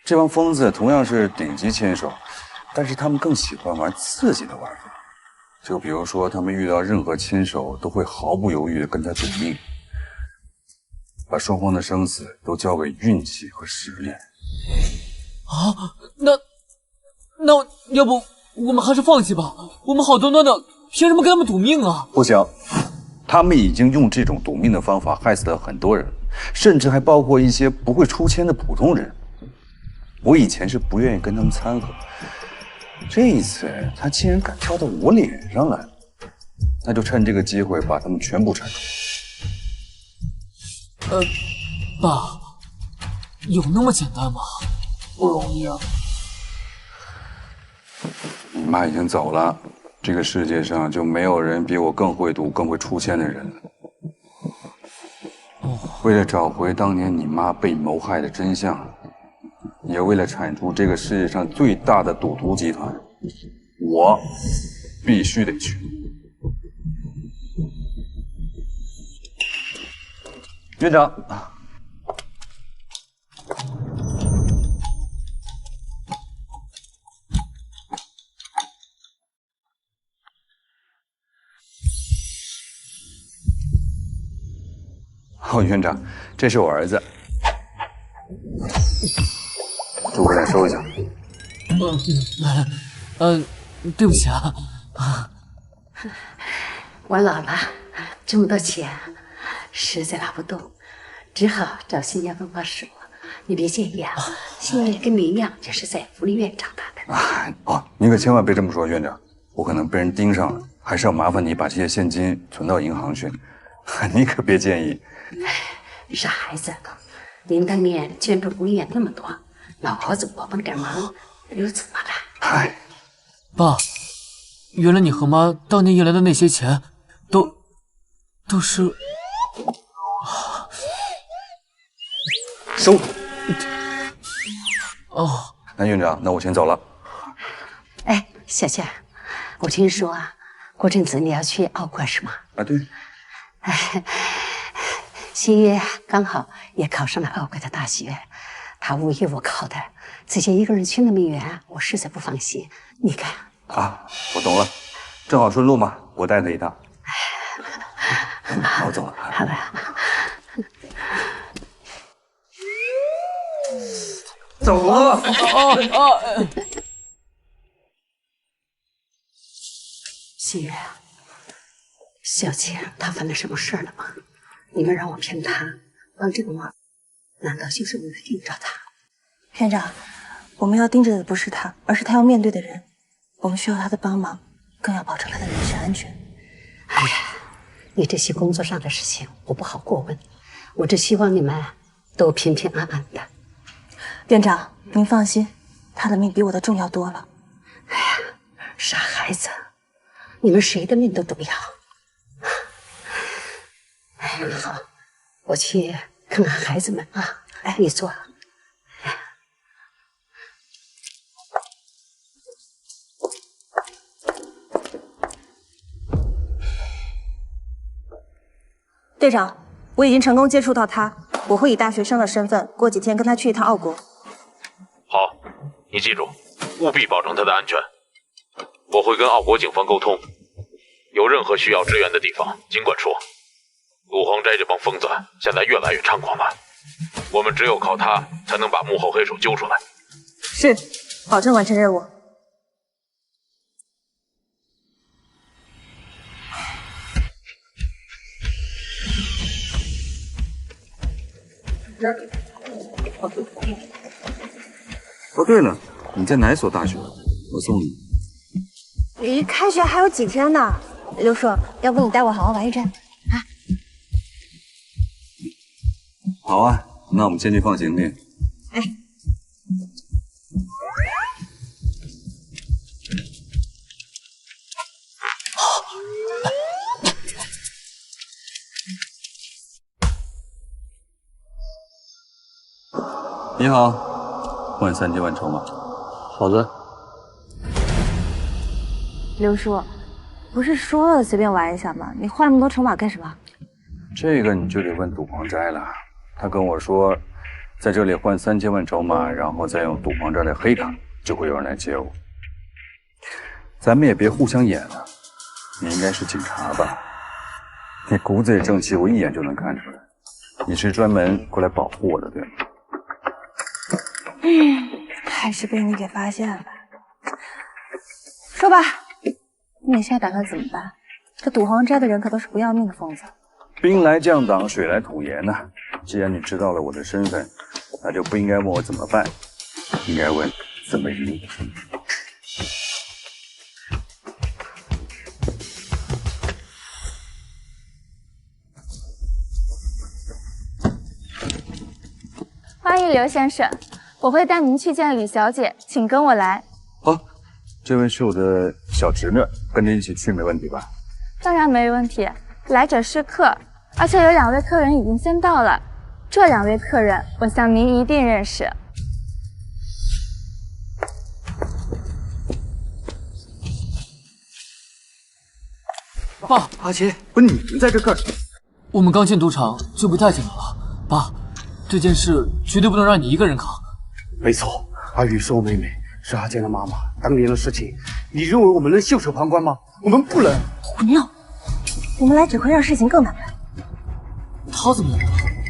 这帮疯子同样是顶级牵手，但是他们更喜欢玩刺激的玩法。就比如说，他们遇到任何牵手都会毫不犹豫地跟他赌命，把双方的生死都交给运气和实力。啊，那要不我们还是放弃吧？我们好端端的，凭什么跟他们赌命啊？不行，他们已经用这种赌命的方法害死了很多人。甚至还包括一些不会出千的普通人。我以前是不愿意跟他们掺和，这一次他竟然敢跳到我脸上来，那就趁这个机会把他们全部铲除。爸，有那么简单吗？不容易啊！你妈已经走了，这个世界上就没有人比我更会赌、更会出千的人了。为了找回当年你妈被谋害的真相，也为了铲除这个世界上最大的赌徒集团，我必须得去。院长，院长，这是我儿子，诸葛亮收一下。对不起啊。我老了，这么多钱实在拿不动，只好找新疆帮帮手。你别介意啊，新爷跟你一样，就是在福利院长大的。哦，您可千万别这么说，院长，我可能被人盯上了，还是要麻烦你把这些现金存到银行去。你可别介意。傻孩子，您当年捐助福利院那么多，老婆子帮帮点忙，又怎么了？嗨，爸，原来你和妈当年赢来的那些钱，都是收。哦，那院长，那我先走了。哎，小夏，我听说啊，过阵子你要去澳国是吗？啊，对。新月刚好也考上了澳国的大学，他无意我考的，自己一个人去那么远，我实在不放心。你看啊，我懂了，正好顺路嘛，我带他一趟。好，我走了。好的。走了。新月，小姐她犯了什么事儿了吗？你们让我骗她，帮这个忙，难道就是为了盯着她？院长，我们要盯着的不是他，而是他要面对的人。我们需要他的帮忙，更要保证他的人身安全。哎呀，你这些工作上的事情我不好过问，我只希望你们都平平安安的。院长，您放心，他的命比我的重要多了。哎呀，傻孩子，你们谁的命都重要。哎，好，我去看看孩子们啊。哎，你坐。队长，我已经成功接触到他，我会以大学生的身份，过几天跟他去一趟澳国。好，你记住，务必保证他的安全。我会跟澳国警方沟通，有任何需要支援的地方，尽管说。五皇斋这帮疯子现在越来越猖狂了，我们只有靠他才能把幕后黑手揪出来。是，保证完成任务。哦，对了，你在哪所大学？我送你。离开学还有几天呢，刘硕，要不你带我好好玩一阵啊？好啊，那我们先去放行李。哎。你好，换3000万筹码。好的。刘叔，不是说了随便玩一下吗？你换那么多筹码干什么？这个你就得问赌皇斋了。他跟我说，在这里换3000万筹码，然后再用赌皇斋来黑他，就会有人来接我。咱们也别互相演了。你应该是警察吧？你骨子里正气，我一眼就能看出来。你是专门过来保护我的，对吗？还是被你给发现了。说吧，你现在打算怎么办？这赌皇斋的人可都是不要命的疯子。兵来将挡，水来土掩呐。既然你知道了我的身份，那就不应该问我怎么办，应该问怎么赢。欢迎刘先生，我会带您去见李小姐，请跟我来。好，这位是我的小侄女，跟着一起去没问题吧？当然没问题，来者是客，而且有2位客人已经先到了。这2位客人，我想您一定认识。爸，阿奇，不是你们在这干什么？我们刚进赌场就被带进来了。爸，这件事绝对不能让你一个人扛。没错，阿雨是我妹妹，是阿健的妈妈。当年的事情，你认为我们能袖手旁观吗？我们不能。胡闹！我们来只会让事情更难办。他怎么了？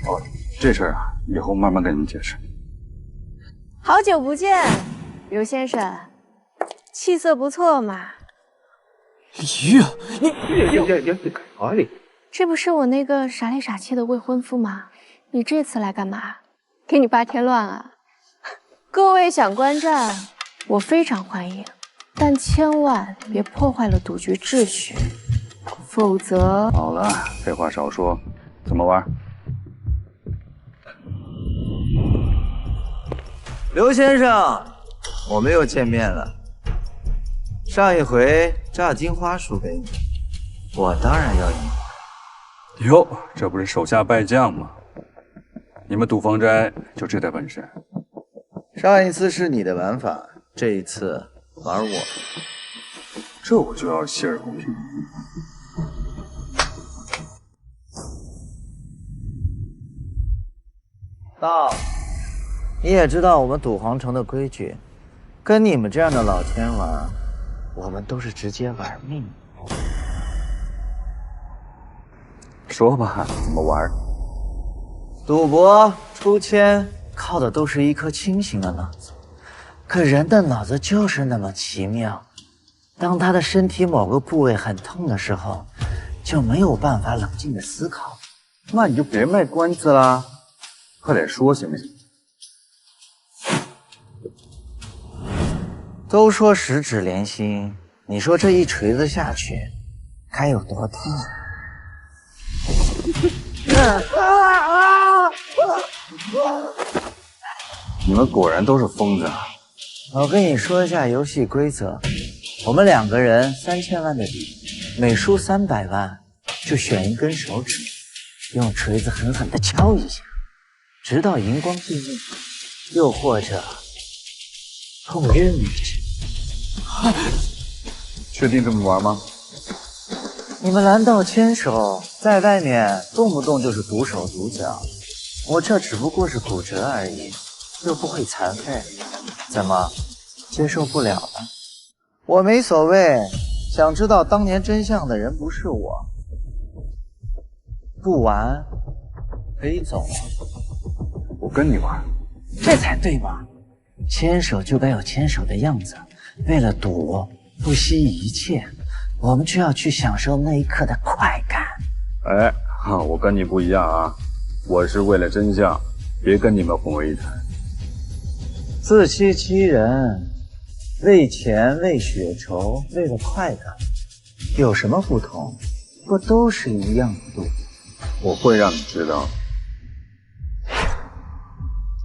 哦，这事儿啊，以后慢慢跟你们解释。好久不见，刘先生，气色不错嘛。咦，你哪里？这不是我那个傻里傻气的未婚夫吗？你这次来干嘛？给你8天乱啊！各位想观战，我非常欢迎，但千万别破坏了赌局秩序，否则……好了，废话少说，怎么玩？刘先生，我们又见面了。上一回炸金花输给你，我当然要赢。哟，这不是手下败将吗？你们赌方斋就这点本事？上一次是你的玩法，这一次玩我。这我就要洗耳恭听。道，你也知道我们赌皇城的规矩，跟你们这样的老千玩，我们都是直接玩命。说吧，怎么玩？赌博出千靠的都是一颗清醒的脑子，可人的脑子就是那么奇妙，当他的身体某个部位很痛的时候，就没有办法冷静的思考。那你就别卖关子啦，快点说行不行？都说十指连心，你说这一锤子下去，该有多痛？你们果然都是疯子啊！我跟你说一下游戏规则，我们2个人3000万的底，每输300万就选一根手指，用锤子狠狠地敲一下，直到银光尽灭，又或者痛晕为止。确定这么玩吗？你们蓝道牵手在外面动不动就是毒手毒脚，我这只不过是骨折而已，又不会残废，怎么接受不了了？我没所谓，想知道当年真相的人不是我。不玩可以走了。我跟你玩，这才对嘛！牵手就该有牵手的样子，为了赌不惜一切，我们就要去享受那一刻的快感。哎，我跟你不一样啊，我是为了真相，别跟你们混为一谈。自欺欺人，为钱为血仇，为了快感，有什么不同？不都是一样的赌？我会让你知道。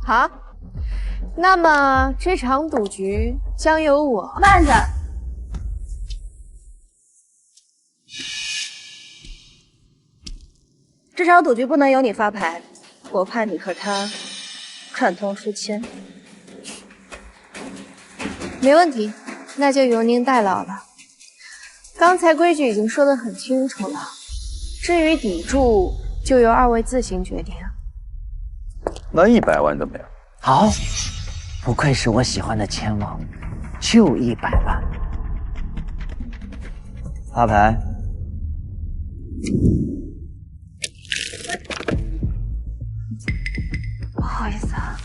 好，那么这场赌局将由我慢着。这场赌局不能由你发牌，我怕你和他串通出千。没问题，那就由您代劳了。刚才规矩已经说得很清楚了，至于底注，就由2位自行决定。那100万怎么样？好，不愧是我喜欢的千王，就100万。发牌。不好意思啊。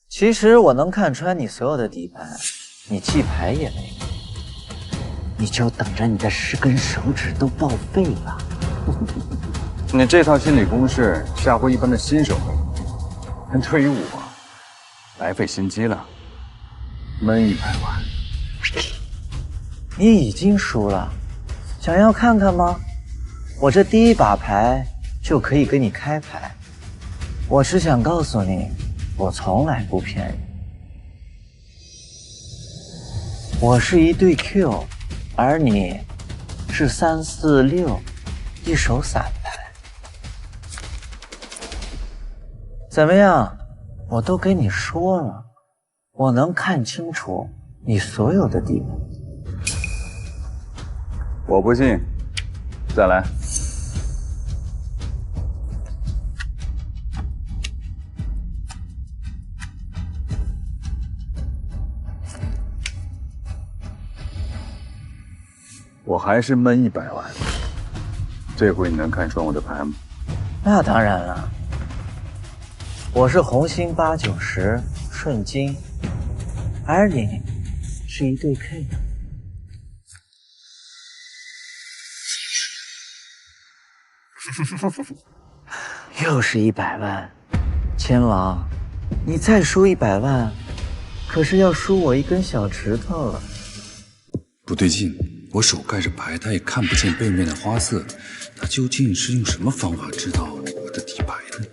其实我能看穿你所有的底牌，你记牌也没用，你就等着你的10根手指都报废吧。你这套心理攻势吓唬一般的新手没用，但对于我，白费心机了。闷100万，你已经输了，想要看看吗？我这第一把牌就可以给你开牌。我只想告诉你，我从来不骗人。我是一对 Q， 而你是3、4、6，一手散牌。怎么样？我都跟你说了，我能看清楚你所有的地方。我不信，再来。我还是闷100万，这回你能看穿我的牌吗？那当然了，我是红心8、9、10顺金，而你是一对 K。又是100万，千王，你再输100万，可是要输我一根小指头了。不对劲，我手盖着牌，他也看不见背面的花色，他究竟是用什么方法知道我的底牌呢？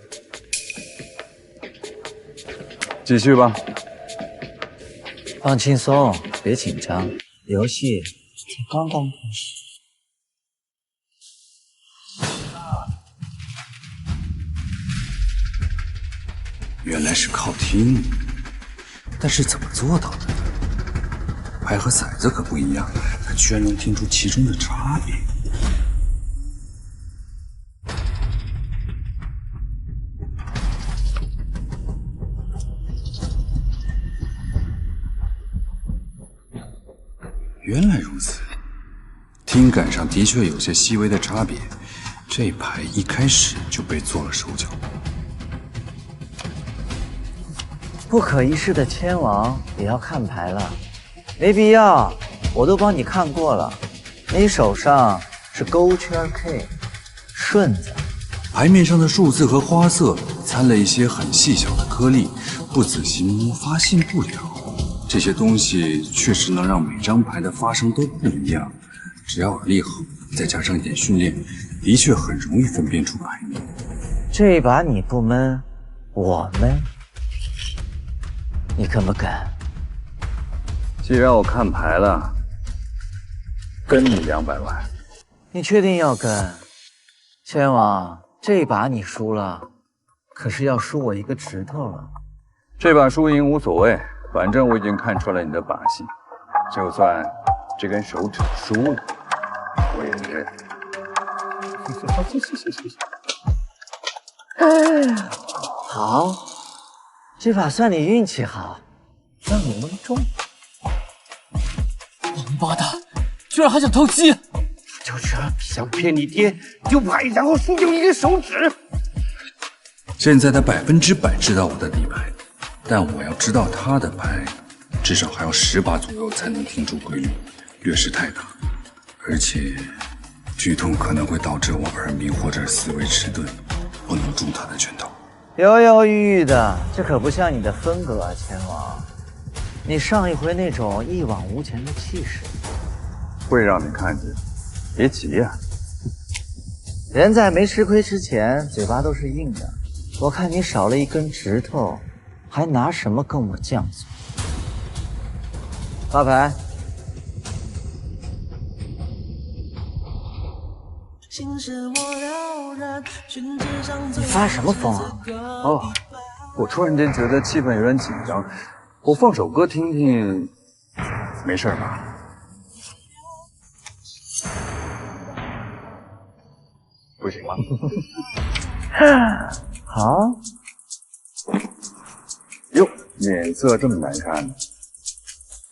继续吧。放轻松，别紧张，游戏才刚刚开始。原来是靠听，但是怎么做到的？牌和骰子可不一样，他居然能听出其中的差别。原来如此，听感上的确有些细微的差别。这牌一开始就被做了手脚。不可一世的千王也要看牌了，没必要，我都帮你看过了。你手上是勾圈 K， 顺子。牌面上的数字和花色掺了一些很细小的颗粒，不仔细摸发现不了。这些东西确实能让每张牌的发声都不一样。只要耳力好，再加上一点训练，的确很容易分辨出牌面。这一把你不闷，我闷。你肯不肯？既然我看牌了，跟你200万。你确定要跟？千王，这一把你输了，可是要输我一个指头了。这把输赢无所谓，反正我已经看出了你的把戏。就算这根手指输了，我也认。好，这把算你运气好，让你蒙中。王八蛋，居然还想偷鸡！就是想骗你爹丢牌，然后输掉一根手指。现在他100%知道我的底牌，但我要知道他的牌，至少还要10把左右才能听出规律，劣势太大，而且剧痛可能会导致我耳鸣或者思维迟钝，不能中他的圈套。犹犹豫豫的，这可不像你的风格啊，千王。你上一回那种一往无前的气势，会让你看见。别急呀，人在没吃亏之前，嘴巴都是硬的。我看你少了一根指头，还拿什么跟我犟嘴？发牌。你发什么疯啊？哦，我突然间觉得气氛有点紧张，我放首歌听听，没事吧？不行吗？好。哟，脸色这么难看，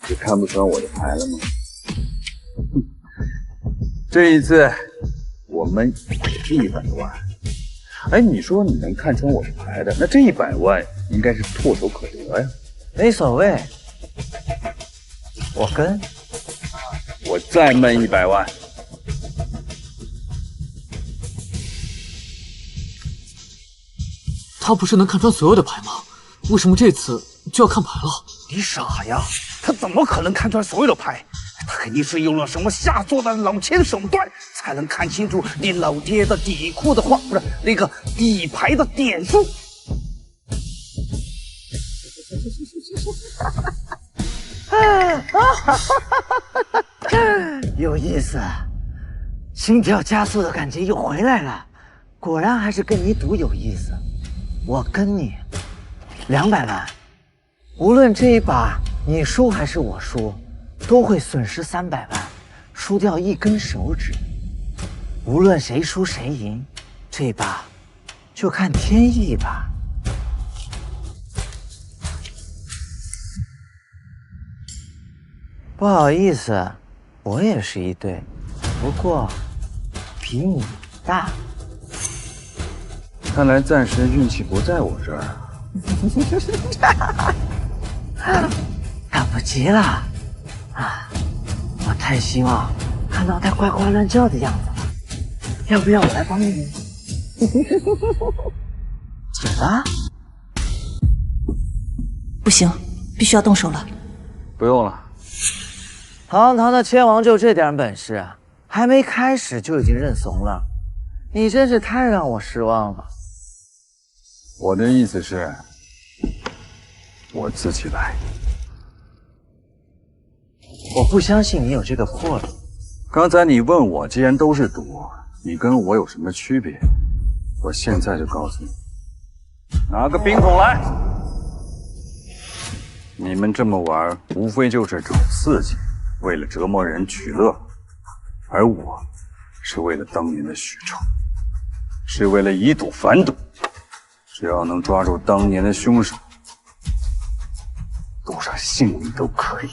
你看不出来我的牌了吗？这一次我们100万。哎，你说你能看穿我的牌的，那这100万应该是唾手可得呀。没所谓，我跟。我再闷100万。他不是能看穿所有的牌吗？为什么这次就要看牌了？你傻呀，他怎么可能看穿所有的牌？他肯定是用了什么下作的老千手段，才能看清楚你老爹的底库的话，不是那个底牌的点数。有意思，心跳加速的感觉又回来了。果然还是跟你赌有意思。我跟你200万，无论这一把你输还是我输，都会损失300万，输掉一根手指。无论谁输谁赢，这把就看天意吧。不好意思，我也是一对，不过比你大。看来暂时运气不在我这儿。等不及了啊！我太希望看到他呱呱乱叫的样子了，要不要我来帮你？紧了？不行，必须要动手了。不用了。堂堂的千王就这点本事，还没开始就已经认怂了，你真是太让我失望了。我的意思是，我自己来。我不相信你有这个魄力。刚才你问我，既然都是赌，你跟我有什么区别？我现在就告诉你，拿个冰桶来。你们这么玩，无非就是找刺激，为了折磨人取乐，而我是为了当年的许仇，是为了以赌反赌。只要能抓住当年的凶手，赌上性命都可以。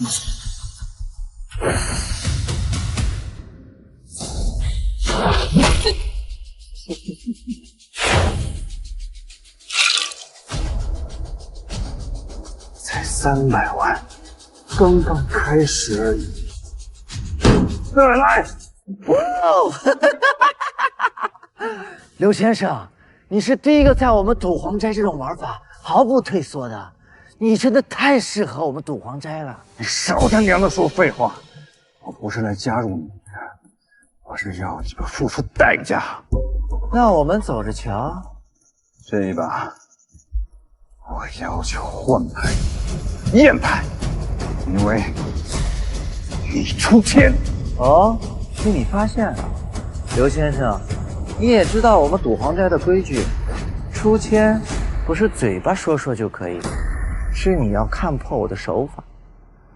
才300万，刚刚开始而已。来，刘先生，你是第一个在我们赌皇斋这种玩法毫不退缩的，你真的太适合我们赌皇斋了。你少他娘的说废话！我不是来加入你的，我是要你们付出代价。那我们走着瞧。这一把，我要求换牌、验牌，因为你出千。哦，被你发现了，刘先生，你也知道我们赌皇斋的规矩，出千不是嘴巴说说就可以，是你要看破我的手法。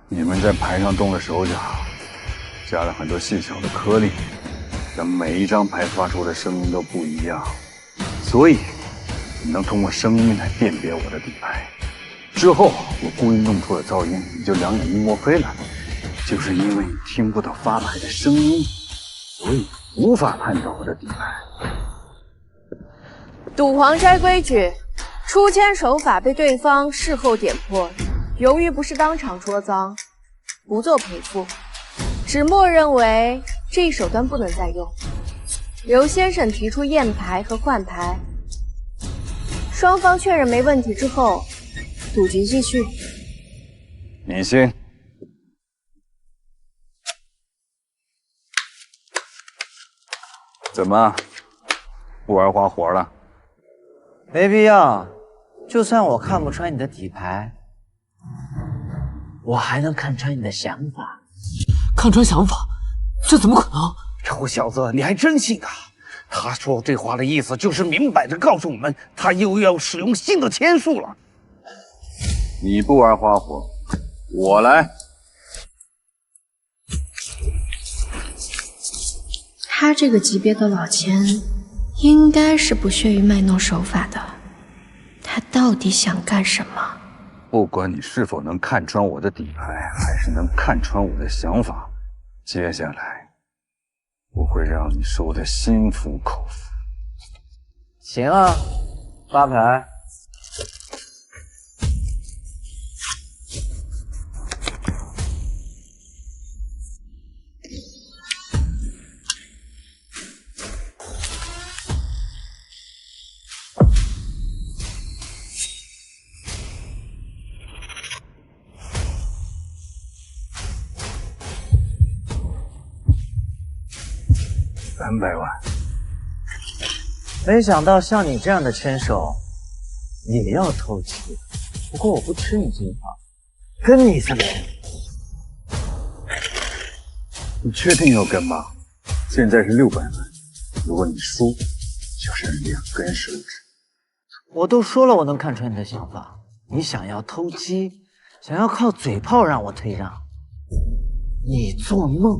你们在牌上动了手脚，加了很多细小的颗粒，让每一张牌发出的声音都不一样，所以你能通过声音来辨别我的底牌。之后我故意弄出了噪音，你就两眼一抹黑了。就是因为你听不到发牌的声音，所以无法判断我的底牌。赌皇斋规矩，出千手法被对方事后点破，由于不是当场捉赃，不做赔付，只默认为这一手段不能再用。刘先生提出验牌和换牌，双方确认没问题之后，赌局继续。你先。怎么，不玩花活了？没必要，就算我看不穿你的底牌，我还能看穿你的想法。看穿想法？这怎么可能？臭小子，你还真信啊？他说这话的意思就是明摆着告诉我们，他又要使用新的签术了。你不玩花活，我来。他这个级别的老千，应该是不屑于卖弄手法的。他到底想干什么？不管你是否能看穿我的底牌，还是能看穿我的想法，接下来我会让你输得心服口服。行啊，发牌。300万，没想到像你这样的签手也要偷鸡。不过我不吃你这一套，跟你怎么样？你确定要跟吗？现在是600万，如果你输，就是2根手指。我都说了，我能看穿你的想法。你想要偷鸡，想要靠嘴炮让我退让，你做梦！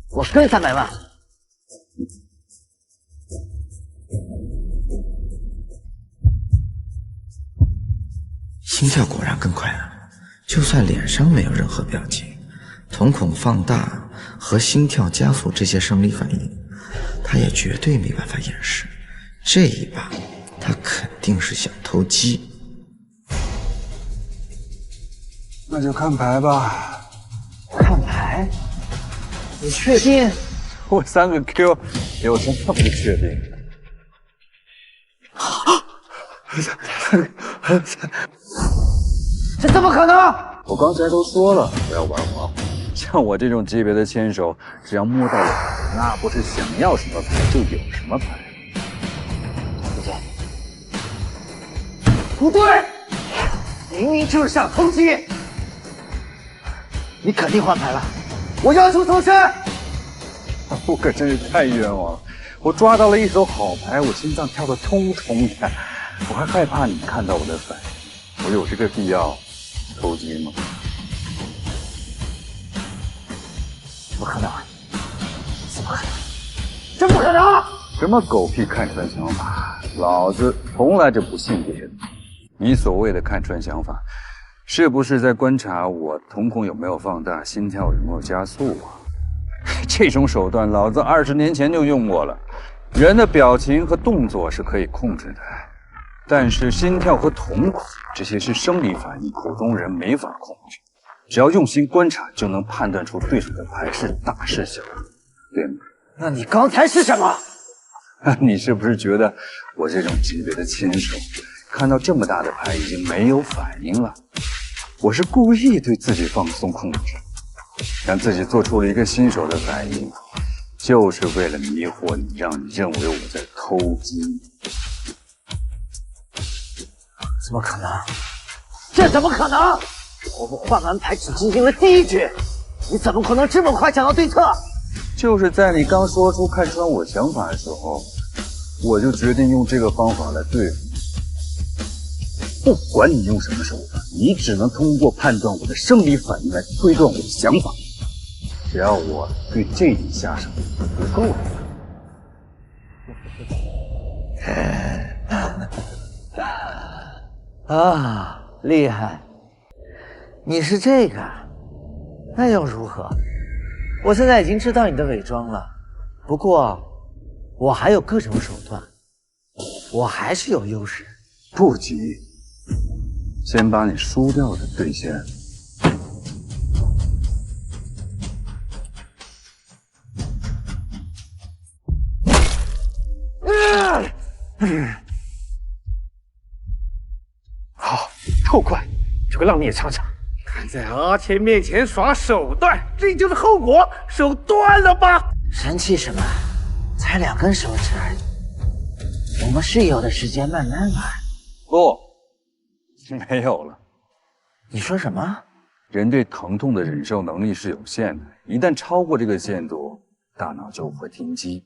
我跟300万。心跳果然更快了，就算脸上没有任何表情，瞳孔放大和心跳加速这些生理反应，他也绝对没办法掩饰。这一把，他肯定是想偷鸡。那就看牌吧。看牌？你确定？我3个 Q， 有什么不确定？这怎么可能？我刚才都说了，不要玩花活。像我这种级别的签手，只要摸到了牌，那不是想要什么牌就有什么牌。不对，不对，明明就是想偷鸡。你肯定换牌了，我要求重审。我可真是太冤枉了！我抓到了一手好牌，我心脏跳得通通的。我还害怕你看到我的反应，我有这个必要偷鸡吗？不可能！怎么可能？真不可能！什么狗屁看穿想法，老子从来就不信这些东西。你所谓的看穿想法，是不是在观察我瞳孔有没有放大，心跳有没有加速啊？这种手段，老子20年前就用过了。人的表情和动作是可以控制的，但是心跳和瞳孔这些是生理反应，普通人没法控制。只要用心观察，就能判断出对手的牌是大是小，对吗？那你刚才是什么？你是不是觉得我这种级别的千手，看到这么大的牌已经没有反应了？我是故意对自己放松控制，让自己做出了一个新手的反应，就是为了迷惑你，让你认为我在偷鸡。怎么可能？这怎么可能？我们换完牌只进行了第一局，你怎么可能这么快想到对策？就是在你刚说出看穿我想法的时候，我就决定用这个方法来对付你。不管你用什么手段，你只能通过判断我的生理反应来推断我的想法。只要我对这里下手足够了。啊，厉害！你是这个，那又如何？我现在已经知道你的伪装了，不过我还有各种手段，我还是有优势。不急，先把你输掉的兑现。好，够快，就让你也尝尝。敢在阿天面前耍手段，这就是后果，手断了吧？生气什么？才2根手指而已，我们是有的时间慢慢玩。不，没有了。你说什么？人对疼痛的忍受能力是有限的，一旦超过这个限度，大脑就会停机。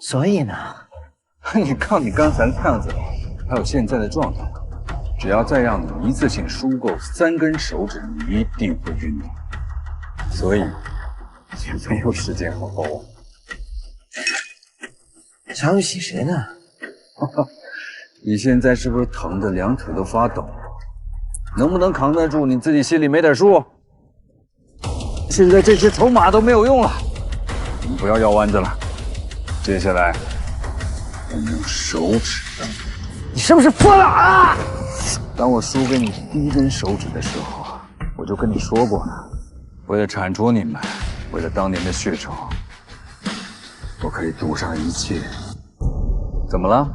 所以呢？你看你刚才的样子，还有现在的状态，只要再让你一次性输够3根手指，你一定会晕倒。所以，你没有时间好好玩。瞧你洗谁呢？你现在是不是疼得2腿都发抖？能不能扛得住？你自己心里没点数？现在这些筹码都没有用了，你们不要绕弯子了。接下来，我们用手指的。你是不是疯了啊？当我输给你第1根手指的时候，我就跟你说过了，为了铲除你们，为了当年的血仇，我可以赌上一切。怎么了？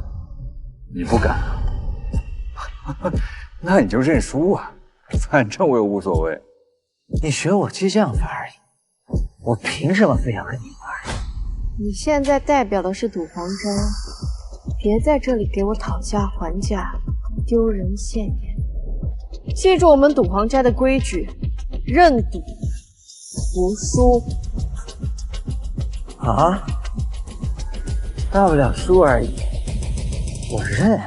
你不敢啊？那你就认输啊，反正我又无所谓。你学我激将法而已，我凭什么非要跟你玩？你现在代表的是赌皇斋，别在这里给我讨价还价，丢人现眼。记住我们赌皇斋的规矩，认赌服输。啊？大不了输而已，我认。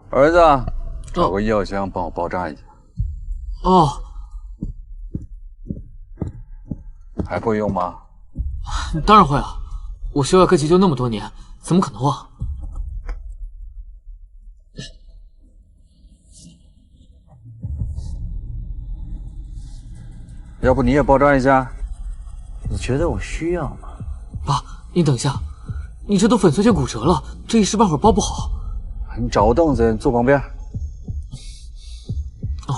儿子，找个药箱帮我包扎一下。哦，还会用吗？当然会啊！我修药科急救那么多年，怎么可能忘？要不你也包扎一下？你觉得我需要吗？爸，你等一下，你这都粉碎性骨折了，这一时半会儿包不好。你找个凳子坐旁边。哦。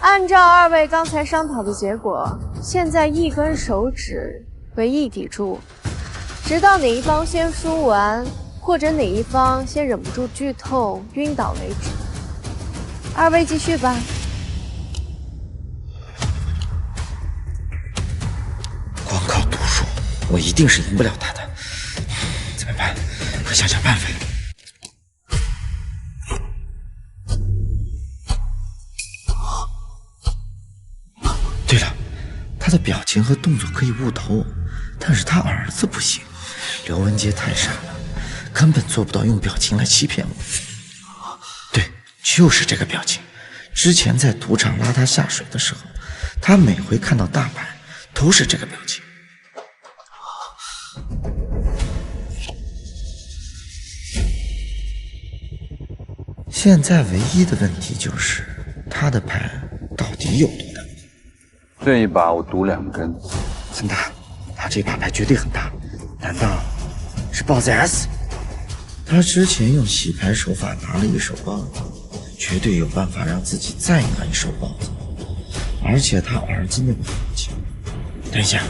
按照2位刚才商讨的结果，现在1根手指为一抵住，直到哪一方先输完，或者哪一方先忍不住剧透晕倒为止。2位继续吧。光靠赌术，我一定是赢不了他的。怎么办？快想想办法。对了，他的表情和动作可以悟透，但是他儿子不行。刘文杰太傻了，根本做不到用表情来欺骗我。对，就是这个表情。之前在赌场拉他下水的时候，他每回看到大牌都是这个表情。现在唯一的问题就是他的牌到底有多大？这一把我赌2根，很大，他这把牌绝对很大。难道是豹子 S？ 他之前用洗牌手法拿了一手豹子，绝对有办法让自己再拿一手豹子。而且他儿子那个表情，等一下，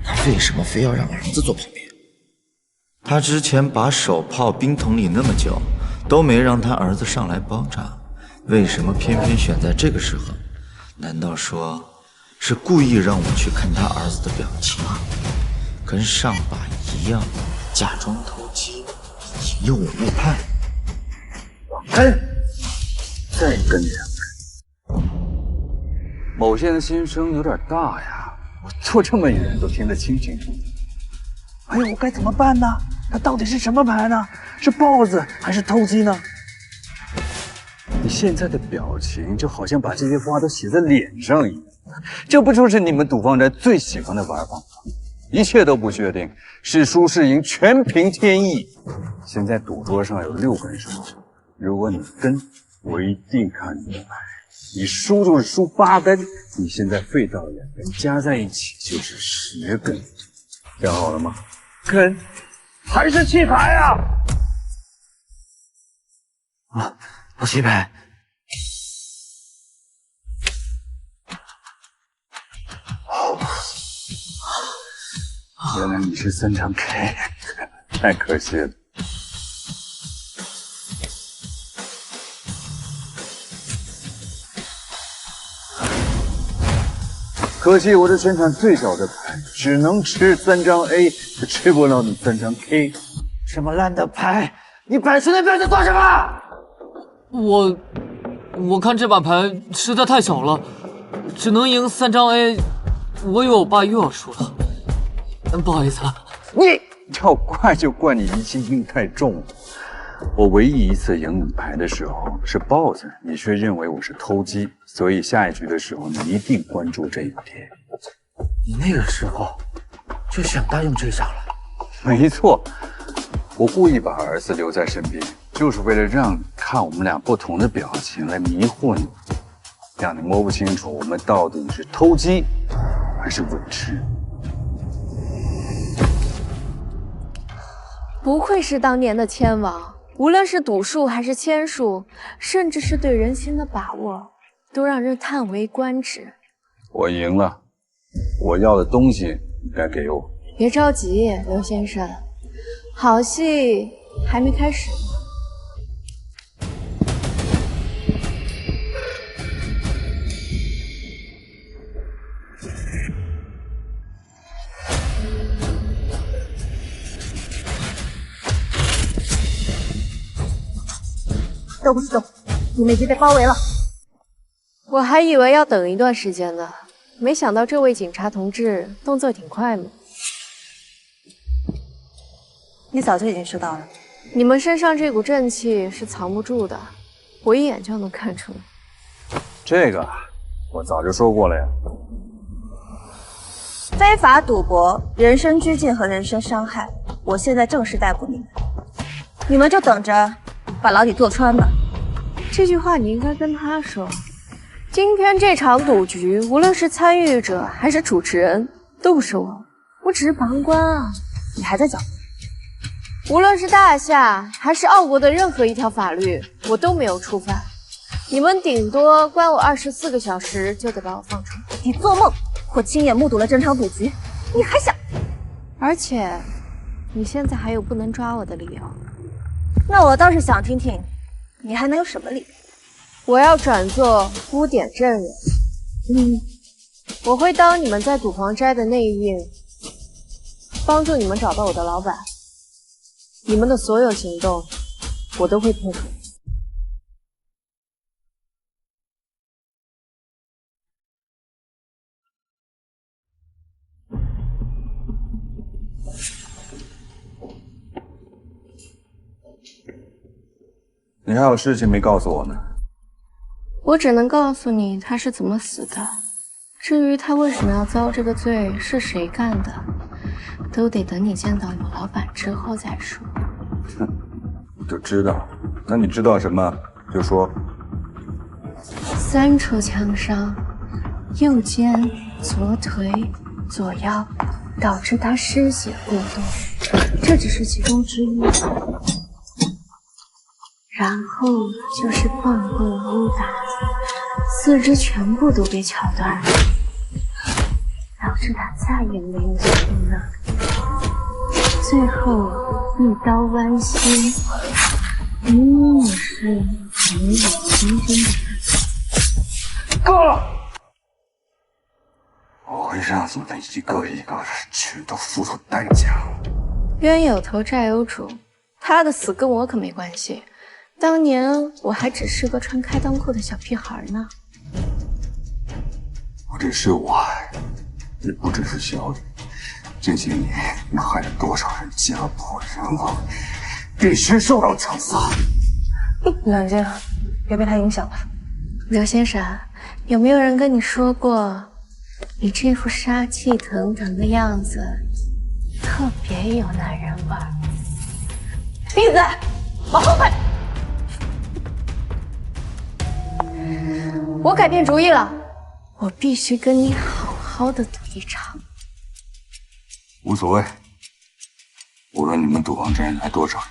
他为什么非要让儿子坐旁边？他之前把手泡冰桶里那么久，都没让他儿子上来包扎，为什么偏偏选在这个时候？难道说是故意让我去看他儿子的表情，跟上把一样，假装投机，引诱我误判？再跟2根。某县的心声有点大呀，我坐这么远都听得清清楚楚。哎呦，我该怎么办呢？他到底是什么牌呢？是豹子还是偷鸡呢？你现在的表情就好像把这些话都写在脸上一样，这不就是你们赌坊宅最喜欢的玩法吗？一切都不确定，是输是赢全凭天意。现在赌桌上有6根手指，如果你跟，我一定看你的牌；你输就是输8根，你现在废到2根，加在一起就是10根。想好了吗？跟还是弃牌啊？我弃牌。原来你是3张 K， 太可惜了。可惜我是全场最小的牌，只能吃3张 A， 就吃不了你3张 K。这么烂的牌，你摆出来表现做什么？我看这把牌实在太小了，只能赢3张 A， 我以为我爸又要输了，不好意思啊。你要怪就怪你疑心病太重了。我唯一一次赢你牌的时候是豹子，你却认为我是偷鸡，所以下一局的时候你一定关注这一点。你那个时候就想到用这招了？没错，我故意把儿子留在身边，就是为了让你看我们俩不同的表情，来迷惑你，让你摸不清楚我们到底是偷鸡还是稳吃。不愧是当年的千王，无论是赌术还是签术，甚至是对人心的把握，都让人叹为观止。我赢了，我要的东西你该给我。别着急，刘先生，好戏还没开始。都不许动，你们已经被包围了。我还以为要等一段时间呢，没想到这位警察同志动作挺快嘛。你早就已经知道了。你们身上这股正气是藏不住的，我一眼就能看出来。这个我早就说过了呀。非法赌博、人身拘禁和人身伤害，我现在正式逮捕你们，你们就等着把牢底坐穿吧。这句话你应该跟他说。今天这场赌局，无论是参与者还是主持人，都不是我，我只是旁观啊。你还在讲？无论是大夏还是澳国的任何一条法律，我都没有触犯。你们顶多关我24个小时，就得把我放出来。你做梦！我亲眼目睹了整场赌局，你还想？而且，你现在还有不能抓我的理由。那我倒是想听听，你还能有什么理由？我要转做污点证人。我会当你们在赌皇斋的内应，帮助你们找到我的老板。你们的所有行动，我都会配合。你还有事情没告诉我呢。我只能告诉你他是怎么死的，至于他为什么要遭这个罪，是谁干的，都得等你见到有老板之后再说。哼，我就知道。那你知道什么就说。3处枪伤，右肩、左腿、左腰，导致他失血过多，这只是其中之一。然后就是棒棍殴打，四肢全部都被敲断，导致他再也没有生命了。最后一刀剜心，明明是没有亲生的。够了！我会让你们一个一个全都付出代价。冤有头债有主，他的死跟我可没关系。当年我还只是个穿开裆裤的小屁孩呢。不只是我，也不只是小雨，这些年你害了多少人家破人亡，必须受到惩罚。冷静，别被他影响了。刘先生，有没有人跟你说过，你这副杀气腾腾的样子，特别有男人味儿？闭嘴，往后退！我改变主意了，我必须跟你好好的赌一场。无所谓，无论你们赌王寨来多少人，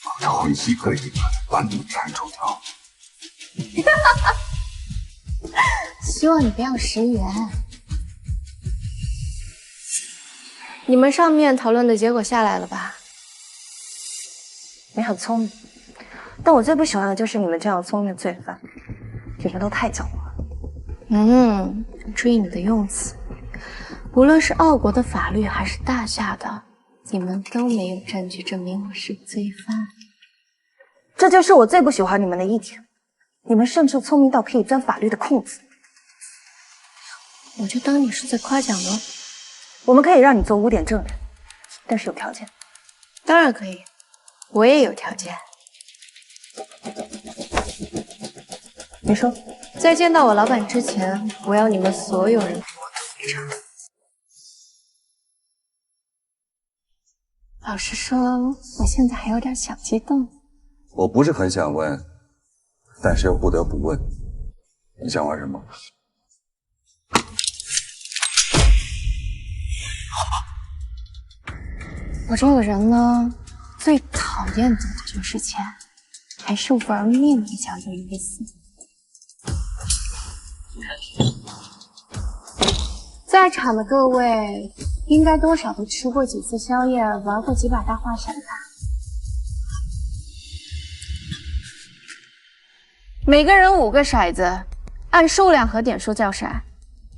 我都会一个一个的把你铲除掉。希望你不要食言。你们上面讨论的结果下来了吧？你很聪明，但我最不喜欢的就是你们这样聪明的罪犯，你们都太狡猾。注意你的用词。无论是奥国的法律还是大夏的，你们都没有证据证明我是罪犯。这就是我最不喜欢你们的一点，你们甚至聪明到可以钻法律的空子。我就当你是在夸奖喽。我们可以让你做污点证人，但是有条件。当然可以，我也有条件。你说，在见到我老板之前，我要你们所有人给我赌一场。老实说，我现在还有点小激动。我不是很想问，但是又不得不问，你想玩什么？我这个人呢，最讨厌赌的就是钱，还是玩命比较有意思。在场的各位，应该多少都吃过几次宵夜，玩过几把大话骰吧？每个人5个骰子，按数量和点数叫骰。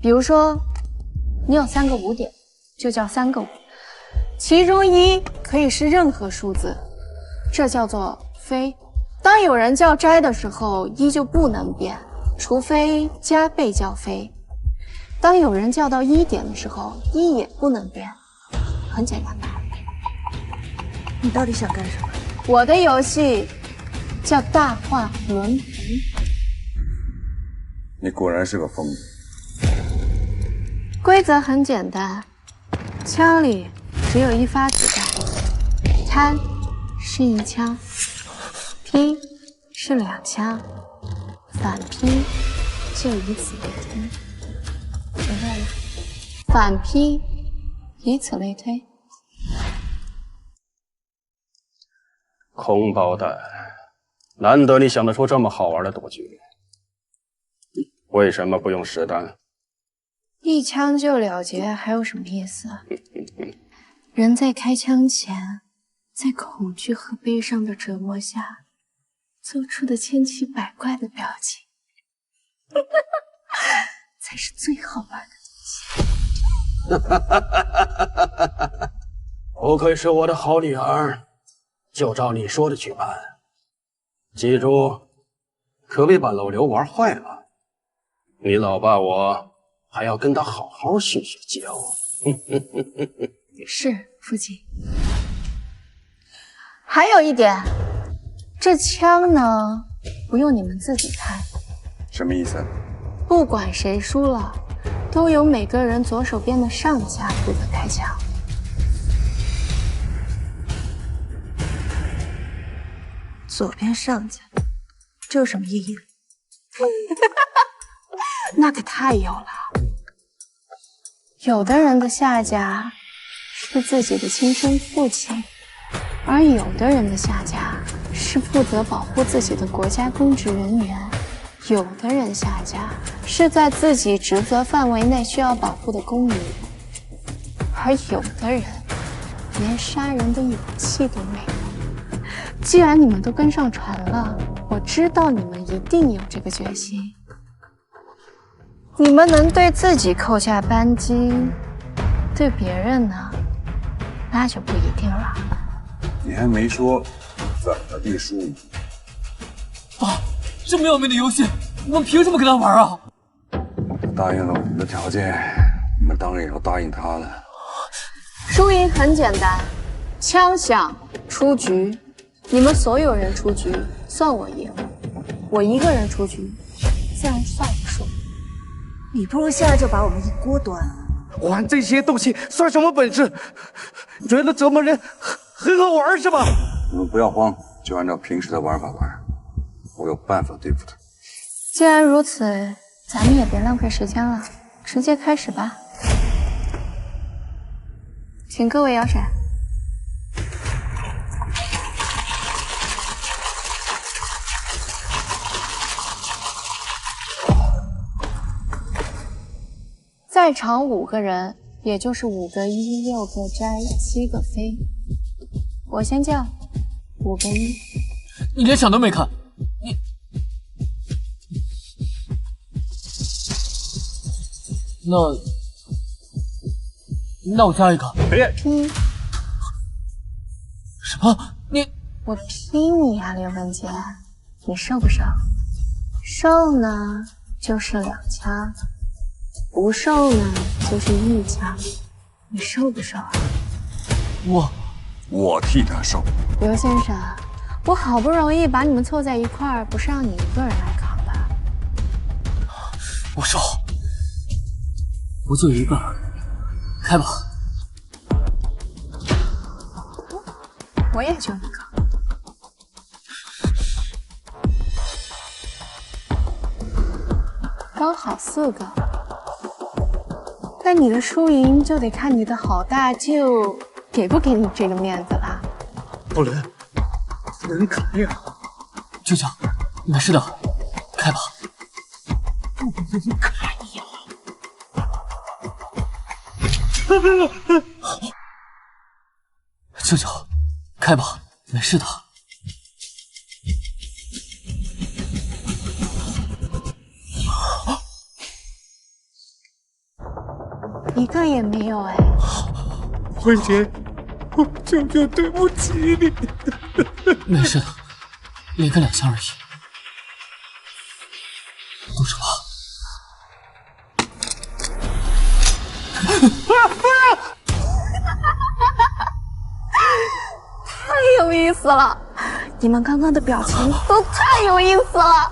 比如说，你有3个5点，就叫3个5。其中1可以是任何数字，这叫做非。当有人叫斋的时候，1就不能变，除非加倍叫非。当有人叫到1点的时候，1也不能变，很简单吧？你到底想干什么？我的游戏叫大话轮盘。你果然是个疯子。规则很简单，枪里只有1发子弹，贪是1枪，劈是2枪，反劈就以此类推。明白了？反劈以此类推。空包蛋，难得你想得出这么好玩的赌局，为什么不用实弹？1枪就了结，还有什么意思？人在开枪前，在恐惧和悲伤的折磨下，做出的千奇百怪的表情，才是最好玩的东西。不愧是我的好女儿，就照你说的去办。记住，可别把老刘玩坏了。你老爸我还要跟他好好叙叙旧。是，父亲。还有一点，这枪呢，不用你们自己开。什么意思？不管谁输了，都由每个人左手边的上下负责开枪。左边上家，这有什么意义？那可太有了。有的人的下家是自己的亲生父亲，而有的人的下家是负责保护自己的国家公职人员，有的人下家是在自己职责范围内需要保护的公民，而有的人连杀人的勇气都没有。既然你们都跟上船了，我知道你们一定有这个决心。你们能对自己扣下扳机，对别人呢，那就不一定了。你还没说怎么地输赢。爸，这么要命的游戏，我们凭什么跟他玩啊？他答应了我们的条件，我们当然也要答应他的。输赢很简单，枪响出局，你们所有人出局，算我赢；我一个人出局，自然算我输。你不如现在就把我们一锅端了。玩这些东西算什么本事？觉得折磨人很好玩是吧？你们不要慌，就按照平时的玩法玩，我有办法对付他。既然如此，咱们也别浪费时间了，直接开始吧。请各位摇骰。在场5个人，也就是5个一，6个摘，7个飞。我先叫5个一。你连场都没看，那我加一个。拼什么？我拼你呀，刘文杰，你受不受？受呢就是2枪，不受呢就是1枪，你受不受啊？我替他受。刘先生，我好不容易把你们凑在一块儿，不是让你一个人来扛的。我受，我就一个，开吧。我也就一个。刚好4个。但你的输赢就得看你的好大舅给不给你这个面子了。不能开呀！舅舅，没事的，开吧。不能开呀！舅舅，开吧，没事的。一个也没有哎。文杰，我舅舅对不起你。没事的，连个2枪而已。动手吧。太有意思了，你们刚刚的表情都太有意思了。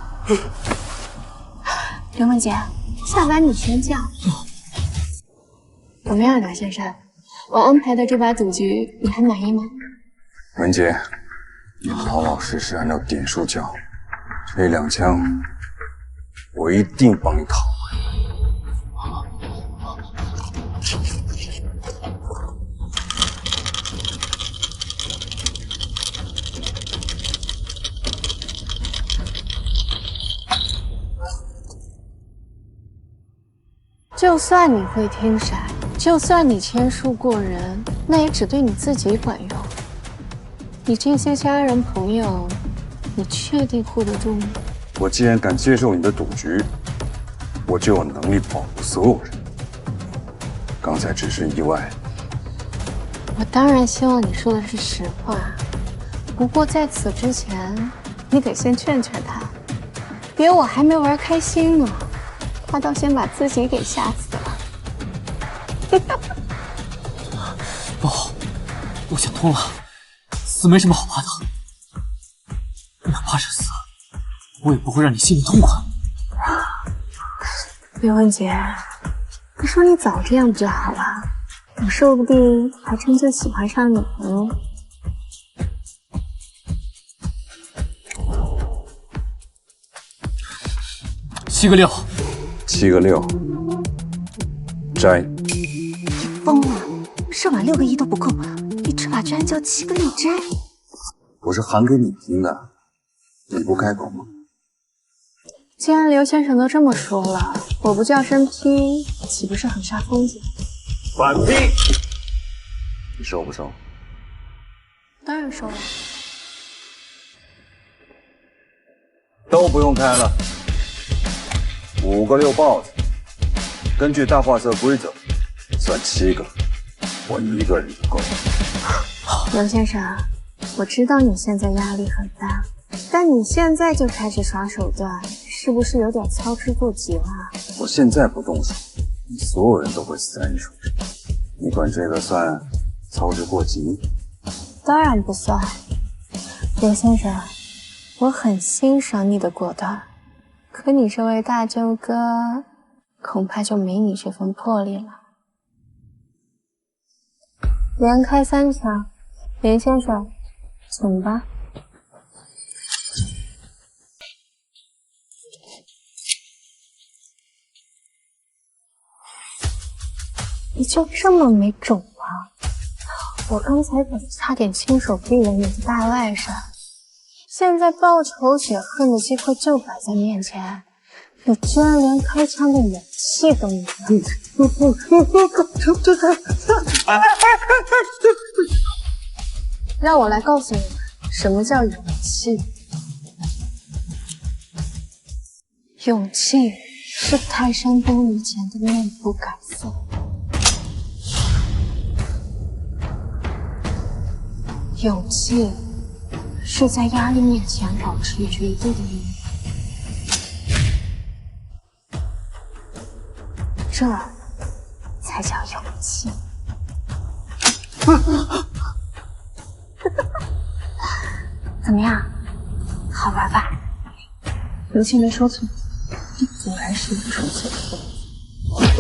刘梦洁，下班你先叫。怎么样，刘先生？我安排的这把赌局你还满意吗？文杰，你老老实实按照点数交，这2枪我一定帮你讨回。就算你会听骰，就算你签术过人，那也只对你自己管用。你这些家人朋友，你确定护得住吗？我既然敢接受你的赌局，我就有能力保护所有人。刚才只是意外。我当然希望你说的是实话，不过在此之前，你得先劝劝他，别我还没玩开心呢，他倒先把自己给吓死了。不好，我想通了，死没什么好怕的。怕是死，我也不会让你心里痛快。刘文杰，你说你早这样不就好了？我说不定还真就喜欢上你了呢。7个6， 7个6，摘。疯了！上晚6个1都不够，你这把居然叫7个6摘？我是喊给你听的，你不开口吗？既然刘先生都这么说了，我不叫声批，岂不是很煞风景？反批！你收不收？当然收了。都不用开了，5个6豹子，根据大画色规则，算7个，我一个人就够了。刘先生，我知道你现在压力很大，但你现在就开始耍手段，是不是有点操之过急了？我现在不动手，你所有人都会死在你手上。你管这个算操之过急？当然不算。刘先生，我很欣赏你的果断，可你这位大舅哥恐怕就没你这份魄力了。连开3枪，林先生，请吧。你就这么没种吗？我刚才可差点亲手毙了你的大外甥，现在报仇雪恨的机会就摆在面前，你居然连开枪的勇气都没有！让我来告诉你们，什么叫勇气？勇气是泰山崩于前的面不改色。勇气是在压力面前保持绝对的毅力，这才叫勇气。怎么样，好玩吧？刘庆没说错，这果然是一个纯粹的疯子。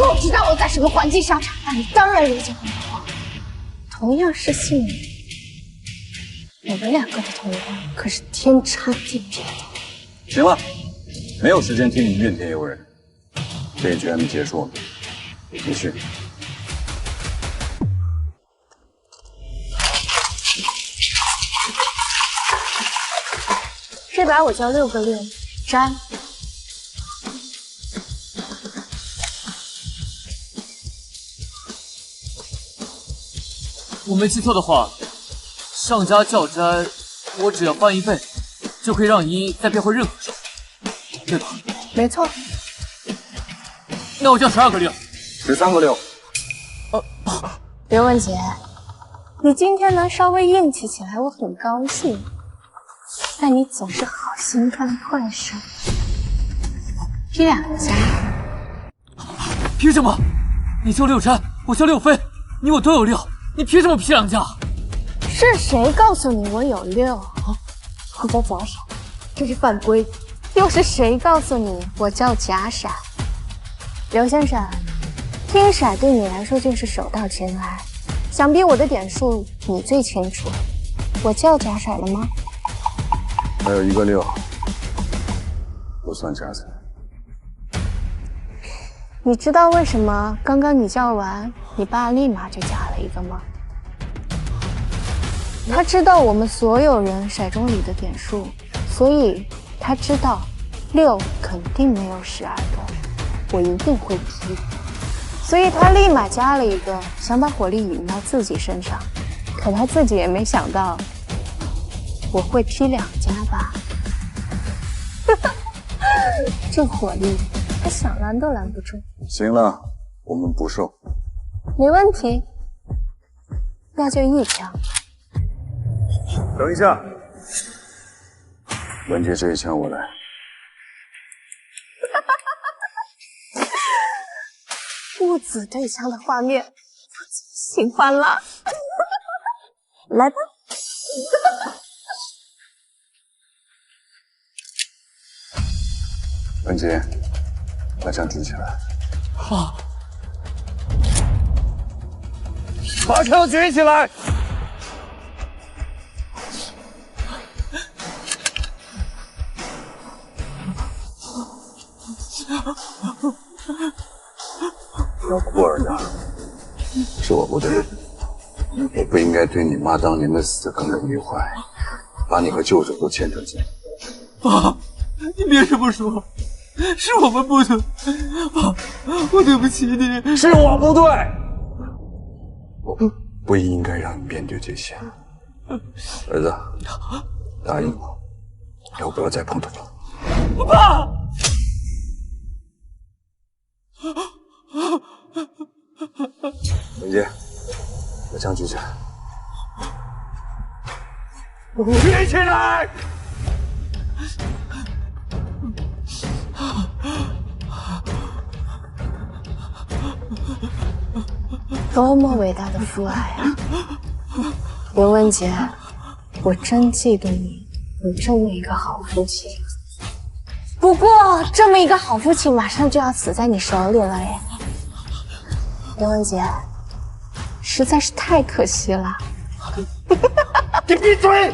我知道我在什么环境下长大，你当然理解我的话。同样是姓李，我们2个的同样可是天差地别的。行了，没有时间听你怨天尤人，这一局还没结束呢，继续。这把我叫6个6，摘。我没记错的话，上家叫摘，我只要翻1倍，就可以让1再变回任何数，对吧？没错。那我叫12个6。13个6。刘文杰，你今天能稍微硬气起来，我很高兴。但你总是好心干坏事，批2家。凭什么？你叫6摘，我叫6飞，你我都有6，你凭什么批2家？是谁告诉你我有6？我叫假傻，这是犯规。又是谁告诉你我叫假傻？刘先生，拼骰对你来说就是手到擒来，想必我的点数你最清楚。我叫假骰了吗？还有1个6，不算加彩。你知道为什么刚刚你叫完，你爸立马就加了1个吗？他知道我们所有人骰盅里的点数，所以他知道6肯定没有12个，我一定会批，所以他立马加了1个，想把火力引到自己身上。可他自己也没想到我会批2家吧？这火力，他想拦都拦不住。行了，我们不受。没问题，那就1枪。等一下，文杰这一枪我来。父子对枪的画面，我喜欢了。来吧。文杰，把枪举起来。好。把枪举起来！要哭儿子，是我不对，我不应该对你妈当年的死耿耿于怀，把你和舅舅都牵扯进来。爸，你别这么说，是我们不对，我对不起你，是我不对。我不应该让你面对这些。儿子，答应我，以后不要再碰头了。爸。文杰，把枪举起来。举起来！多么伟大的父爱啊！刘文杰，我真嫉妒你有这么一个好父亲。不过，这么一个好父亲马上就要死在你手里了耶，刘文杰，实在是太可惜了。你闭嘴！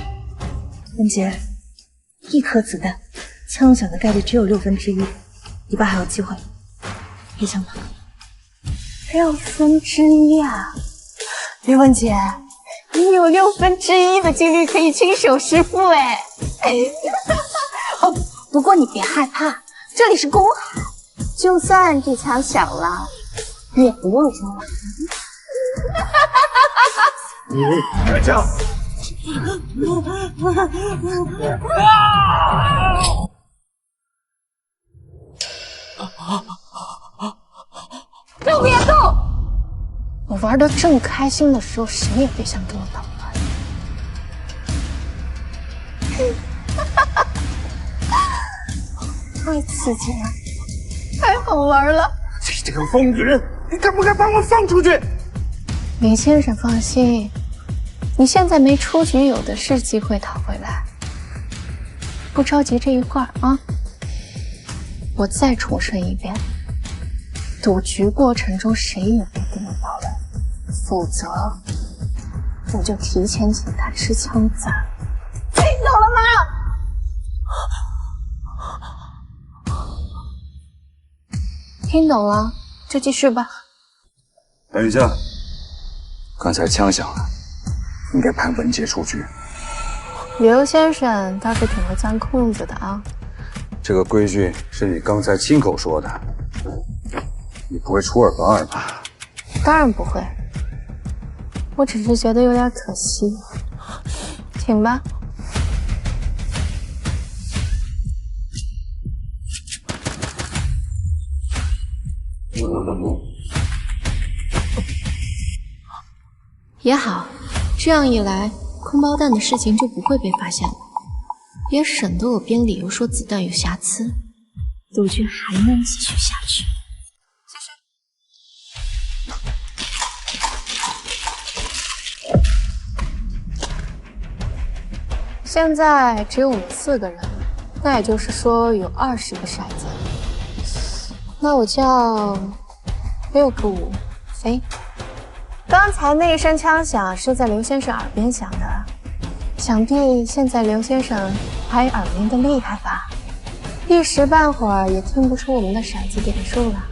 文杰，一颗子弹，枪响的概率只有1/6，你爸还有机会，别想跑。1/6啊！刘文杰，你有1/6的几率可以亲手弑父哎！哦，不过你别害怕，这里是公海，就算这枪响了，你也不用说了。开枪！都别动！我玩得正开心的时候，谁也别想跟我捣乱。太刺激了，太好玩了！你这个疯女人，你敢不敢把我放出去？林先生放心，你现在没出局，有的是机会讨回来。不着急这一会儿啊！我再重申一遍，赌局过程中谁也别跟我捣乱，否则我就提前请他吃枪子。听懂了吗？听懂了，就继续吧。等一下，刚才枪响了，应该判文杰出局。刘先生倒是挺会钻空子的啊。这个规矩是你刚才亲口说的，你不会出尔反尔吧？当然不会，我只是觉得有点可惜。请吧。也好，这样一来，空包弹的事情就不会被发现了，也省得我编理由说子弹有瑕疵，赌局还能继续下去。现在只有我们4个人，那也就是说有20个骰子。那我叫6个5飞。刚才那一声枪响是在刘先生耳边响的，想必现在刘先生还耳鸣的厉害吧？一时半会儿也听不出我们的骰子点数了。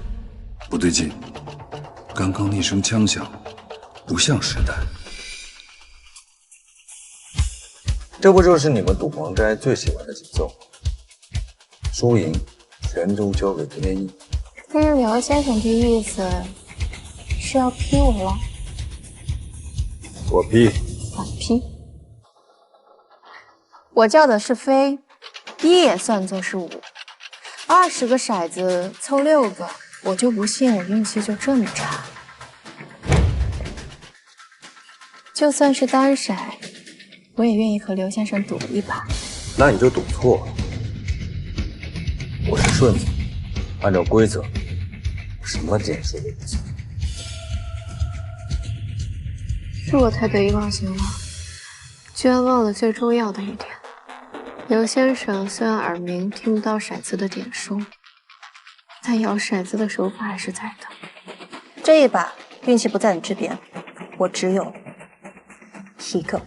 不对劲，刚刚那声枪响不像实弹。这不就是你们赌王斋最喜欢的节奏？输赢全都交给天意。听刘先生这意思是要批我了？我批。反批。我叫的是飞，1也算作是5。20个骰子凑6个，我就不信我运气就这么差。就算是单骰，我也愿意和刘先生赌一把。那你就赌错了。我是顺子，按照规则，什么点数都不行。是我太得意忘形了，居然忘了最重要的一点。刘先生虽然耳鸣听不到骰子的点数，但摇骰子的手法还是在的。这一把运气不在你这边，我只有一个。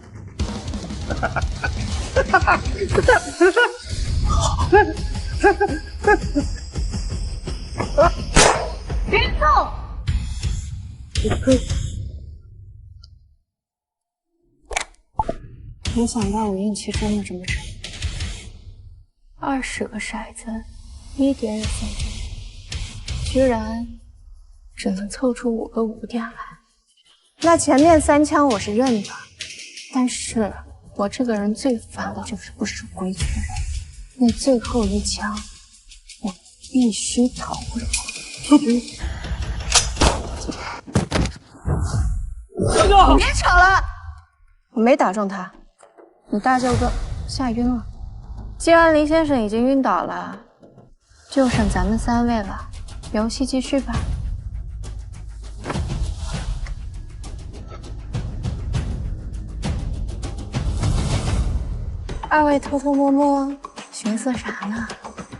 别动！没想到我运气真的这么差，20个骰子，一点也算不了，居然只能凑出5个5点来。那前面3枪我是认的，但是我这个人最烦的就是不守规矩的人。那最后一枪，我必须讨回来。你别吵了，我没打中他。你大舅哥吓晕了。既然林先生已经晕倒了，就剩咱们3位了，游戏继续吧。2位偷偷摸摸寻思啥呢？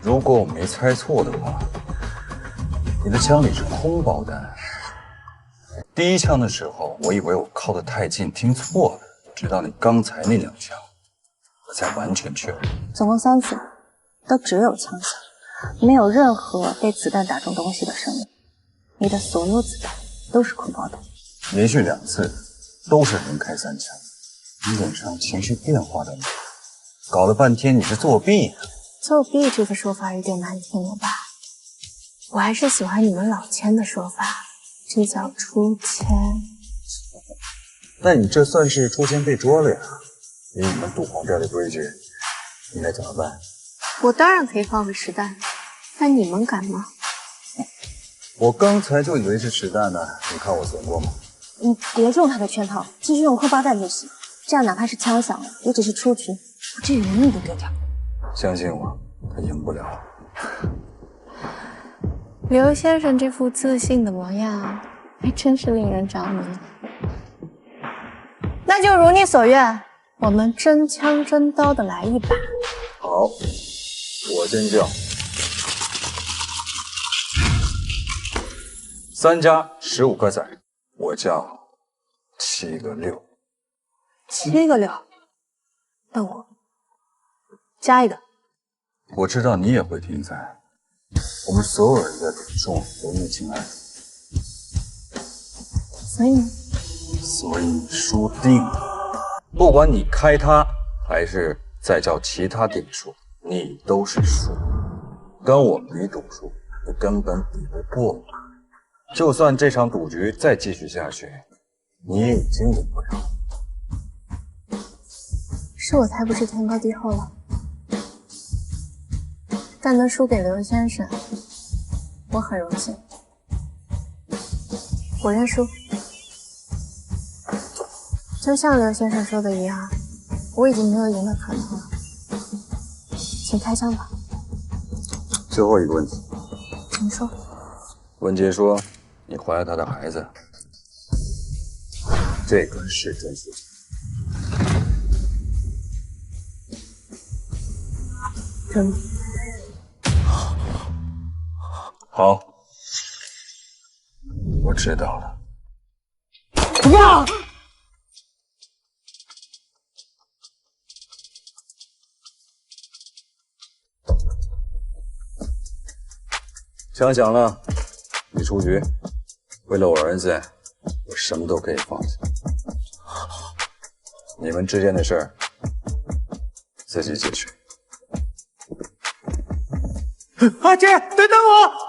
如果我没猜错的话，你的枪里是空包弹。第一枪的时候，我以为我靠得太近，听错了。直到你刚才那2枪，我才完全确认。总共3次，都只有枪响，没有任何被子弹打中东西的声音。你的所有子弹都是空包弹。连续2次都是连开3枪，你脸上情绪变化都没有。搞了半天你是作弊啊！作弊这个说法有点难听了吧？我还是喜欢你们老千的说法，这叫出千。那你这算是出千被捉了呀？以你们赌皇寨的规矩，应该怎么办？我当然可以放个实弹，但你们敢吗？我刚才就以为是实弹呢，你看我怂过吗？你别中他的圈套，继续用空包弹就行。这样哪怕是枪响了，也只是出局，不至于连命都丢掉。相信我，他赢不了。刘先生这副自信的模样，还真是令人着迷。那就如你所愿，我们真枪真刀的来一把。好，我先叫3加15颗骰，我叫7个6。7个6，那我加一个。我知道你也会听骰，我们所有人的点数都一起来，所以呢？所以你输定了。不管你开它还是再叫其他点数，你都是输。跟我比赌术，你根本比不过我。就算这场赌局再继续下去，你也已经赢不了。是我太不知天高地厚了，但能输给刘先生，我很荣幸。我认输。就像刘先生说的一样，我已经没有赢的可能了，请开枪吧。最后一个问题，请说。文杰说你怀了他的孩子，这个是真事情。真的。好，我知道了。啊！枪响了，你出局。为了我儿子，我什么都可以放下。你们之间的事儿自己解决。阿姐，等等我！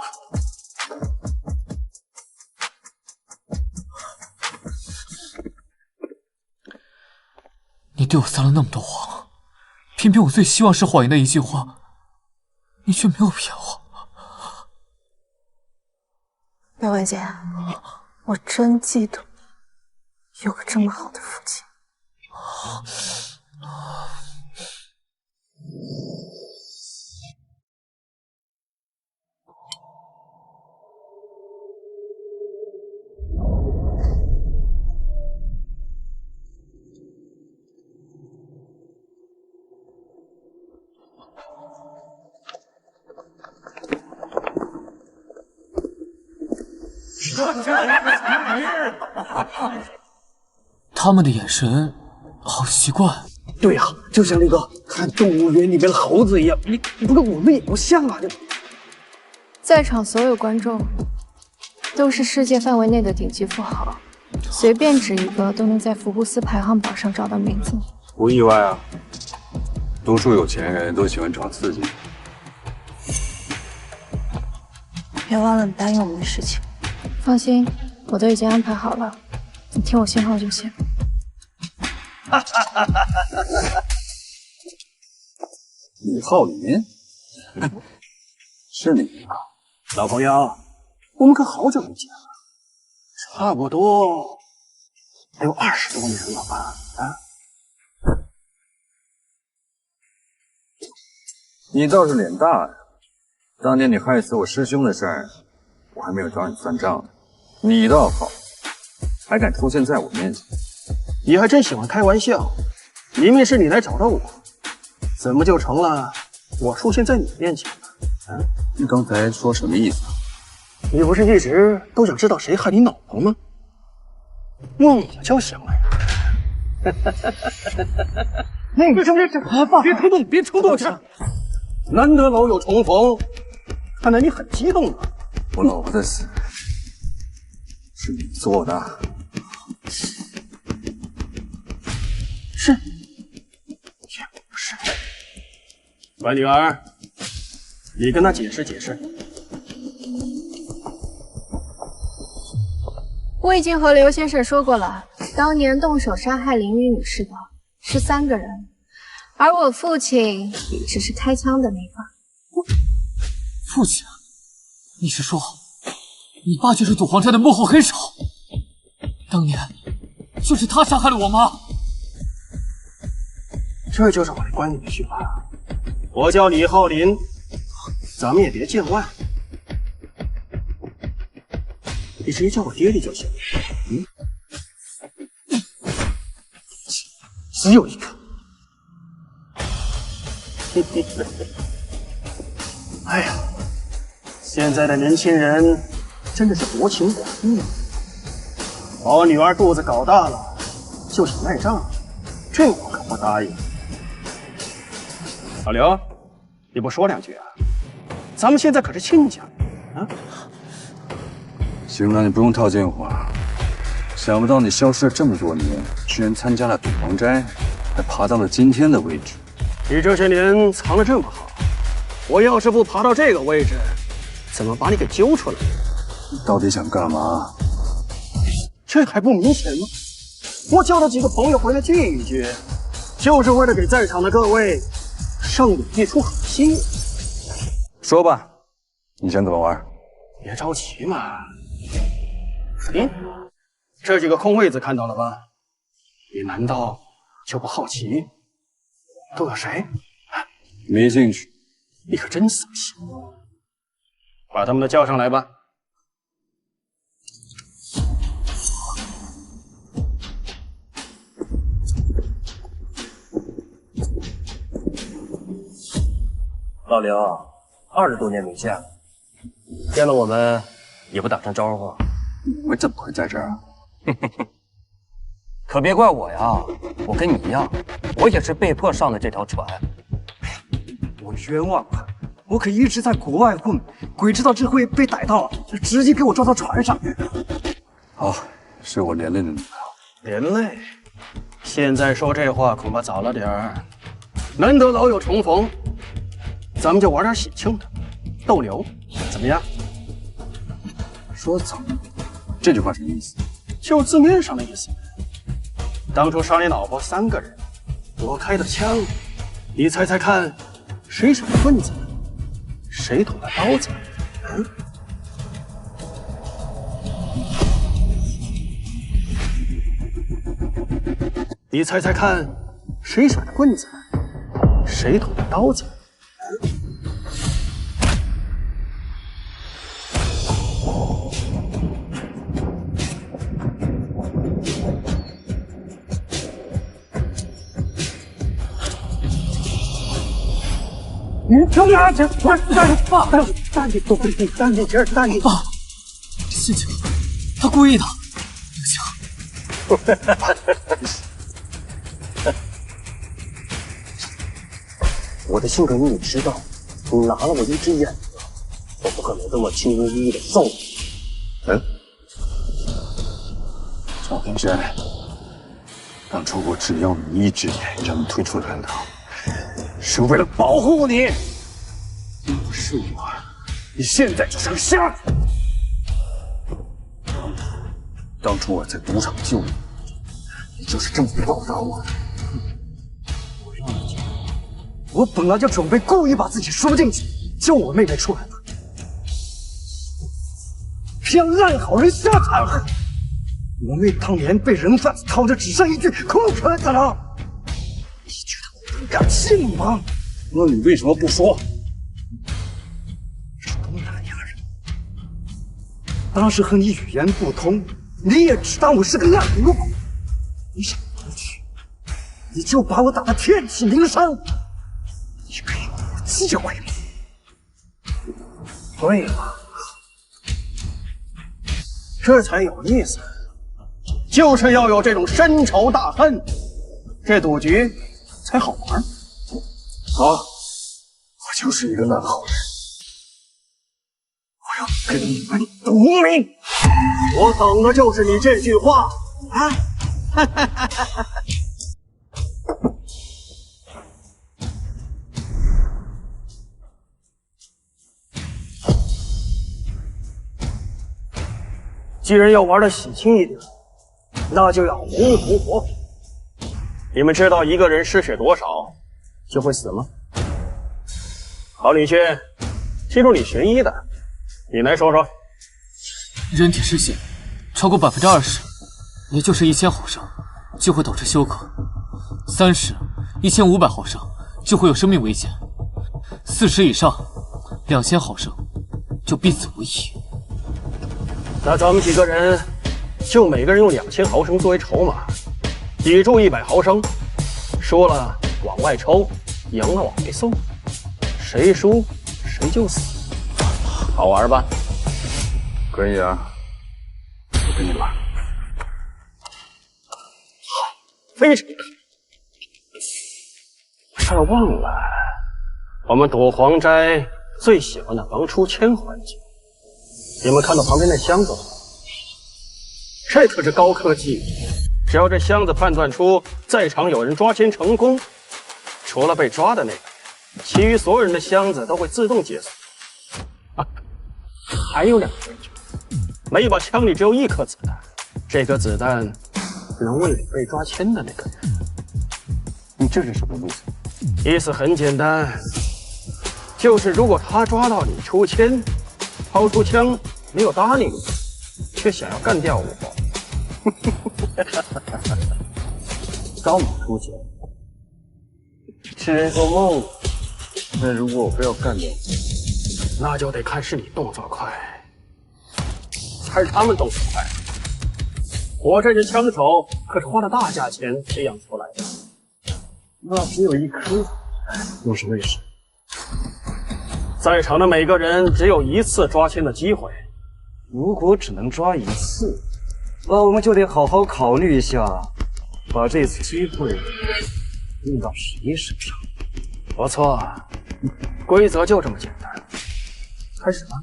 你对我撒了那么多谎，偏偏我最希望是谎言的一句话，你却没有骗我。刘文杰，我真嫉妒有个这么好的父亲。他们的眼神好奇怪。对呀，就像那个看动物园里面的猴子一样，你不跟我们也不像啊！在场所有观众都是世界范围内的顶级富豪，随便指一个都能在福布斯排行榜上找到名字。不意外啊，多数有钱人都喜欢找刺激。别忘了你答应我们的事情。放心，我都已经安排好了，你听我信号就行。李浩林，是你啊，老朋友，我们可好久没见了，差不多得有20多年了吧？啊，你倒是脸大呀！当年你害死我师兄的事儿，我还没有找你算账呢。你倒好，还敢出现在我面前。你还真喜欢开玩笑，明明是你来找的我，怎么就成了我出现在你面前了？啊，你刚才说什么意思？你不是一直都想知道谁害你老婆吗？忘了就行了呀。那个别冲动，别冲动！难得老友重逢，看来你很激动啊！我老婆的死是你做的。是，也不是。乖女儿，你跟他解释解释。我已经和刘先生说过了，当年动手杀害林雨女士的是3个人，而我父亲只是开枪的那个。父亲，你是说你爸就是赌皇寨的幕后黑手？当年就是他杀害了我妈？这就是我的观女婿吧。我叫李浩林，咱们也别见外，你直接叫我爹爹就行。只有一个。哎呀，现在的年轻人真的是薄情寡义，把我女儿肚子搞大了就想赖账，这我可不答应。老刘，你不说2句啊？咱们现在可是亲家啊！行了，你不用套近乎。想不到你消失了这么多年，居然参加了赌皇斋，还爬到了今天的位置。你这些年藏得这么好，我要是不爬到这个位置，怎么把你给揪出来？你到底想干嘛？这还不明显吗？我叫了几个朋友回来聚一聚，就是为了给在场的各位上演一出好戏。说吧，你想怎么玩？别着急嘛。这几个空位子看到了吧？你难道就不好奇都有谁？没兴趣。你可真扫兴。把他们都叫上来吧。老刘，20多年没见了，见了我们也不打声招呼。我怎么会在这儿啊？可别怪我呀，我跟你一样，我也是被迫上的这条船。我冤枉啊！我可一直在国外混，鬼知道这会被逮到，就直接给我抓到船上。好，是我连累了你。连累？现在说这话恐怕早了点儿。难得老友重逢，咱们就玩点喜庆的，斗牛，怎么样？说怎么？这句话什么意思？就字面上的意思。当初杀你老婆3个人，我开的枪，你猜猜看，谁耍的棍子，谁捅的刀子？你猜猜看，谁耍的棍子，谁捅的刀子？兄弟啊，快大力，大力，大力，大力，大力，大力！啊，事情故意的，刘星。我的性格你也知道，你拿了我一只眼子，我不可能这么轻易易的送你。赵天山，当初我只要你一只眼，让你退出蓝岛，是为了保护你。如果是我，你现在就是个瞎子。当初我在赌场救你，你就是这么报答我的。我让你救我本来就准备故意把自己输进去，救我妹妹出来的，偏烂好人下场。我妹当年被人贩子掏的只剩一具空壳子了，你觉得我不敢信吗？那你为什么不说？是东南亚人，当时和你语言不通，你也只当我是个烂赌鬼。你想回去，你就把我打得遍体鳞伤，你给我机会吗？对了，这才有意思。就是要有这种深仇大恨，这赌局才好玩。好，我就是一个烂好人，我要跟你们赌命。我等的就是你这句话啊！既然要玩的喜庆一点，那就要红红火火。你们知道一个人失血多少就会死吗？好，李轩，记住你学医的，你来说说。人体失血超过20%，也就是1000毫升，就会导致休克；30、1500毫升就会有生命危险；40以上，2000毫升就必死无疑。那咱们几个人就每个人用2000毫升作为筹码，抵住100毫升，输了往外抽，赢了往回送，谁输谁就死，好玩吧？可以啊，我跟你玩。非常。差点忘了，我们赌黄斋最喜欢的王出千环节。你们看到旁边那箱子吗？这可是高科技，只要这箱子判断出在场有人抓奸成功，除了被抓的那个人，其余所有人的箱子都会自动解锁。还有2个规矩，每一把枪里只有1颗子弹，这颗子弹能喂给被抓奸的那个人。你这是什么意思？意思很简单，就是如果他抓到你出千，掏出枪没有搭理你，却想要干掉我，招马出钱，痴人说梦。那如果我非要干掉你，那就得看是你动作快，还是他们动作快。我这些枪手可是花了大价钱培养出来的，那只有1颗，又是为什么？在场的每个人只有1次抓奸的机会，如果只能抓1次，那我们就得好好考虑一下，把这次机会用到谁身上。不错，规则就这么简单。开始吧。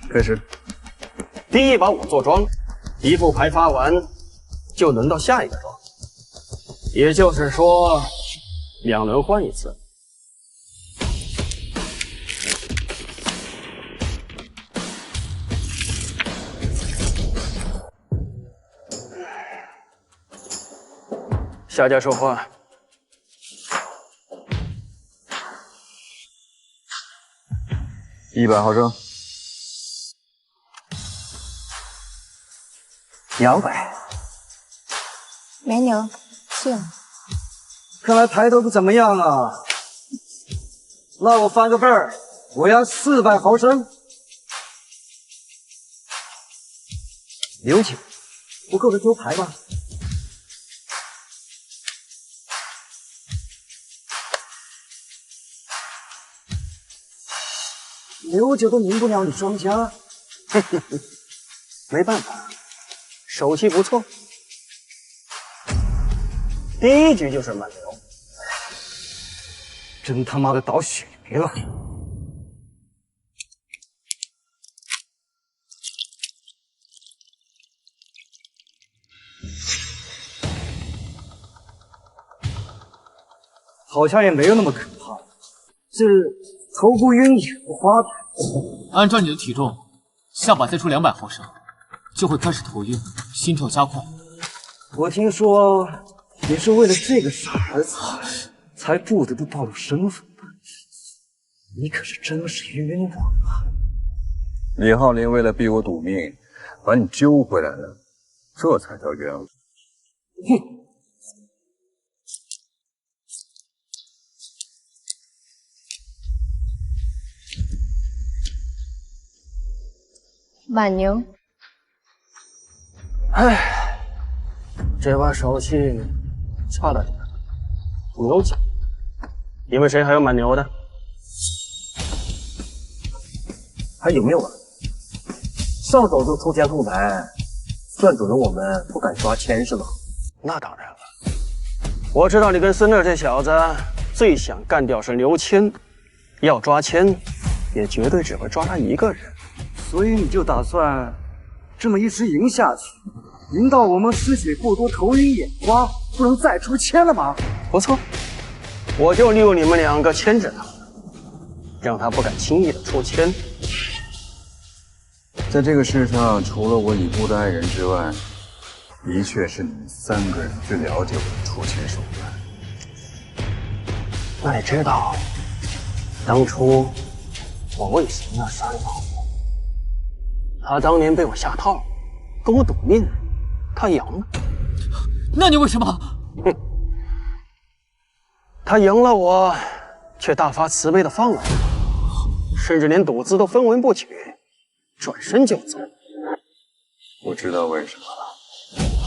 开始。第一把我做庄，一副牌发完，就轮到下一个庄，也就是说，2轮换1次。下家说话。100毫升。200。没牛，信了。看来牌都不怎么样啊。那我翻个倍儿，我要400毫升。刘姐，不够的丢牌吧。刘姐都赢不了你庄家，没办法，手气不错。第一局就是满流，真他妈的倒血霉了！好像也没有那么可怕，这头部晕眼花的。按照你的体重，下把再出200毫升，就会开始头晕，心跳加快。我听说你是为了这个傻儿子，才不得不暴露身份的。你可是真是冤枉啊！李浩林为了逼我赌命，把你揪回来了，这才叫冤枉。哼！满牛，唉，这把手气差了点，牛奖。你们谁还有满牛的？还有没有啊？上手就出千副牌，算准了我们不敢抓签是吗？那当然了，我知道你跟孙乐这小子最想干掉是刘谦，要抓签，也绝对只会抓他一个人。所以你就打算这么一直赢下去，赢到我们失血过多、头晕眼花，不能再出签了吗？不错，我就利用你们2个牵制他，让他不敢轻易的出签。在这个世上，除了我已故的爱人之外，的确是你们3个人最了解我的出签手段。那你知道当初我为什么要杀老婆？他当年被我下套，跟我赌命，他赢了。那你为什么？哼，他赢了我，却大发慈悲的放了我，甚至连赌资都分文不取，转身就走。我知道为什么了，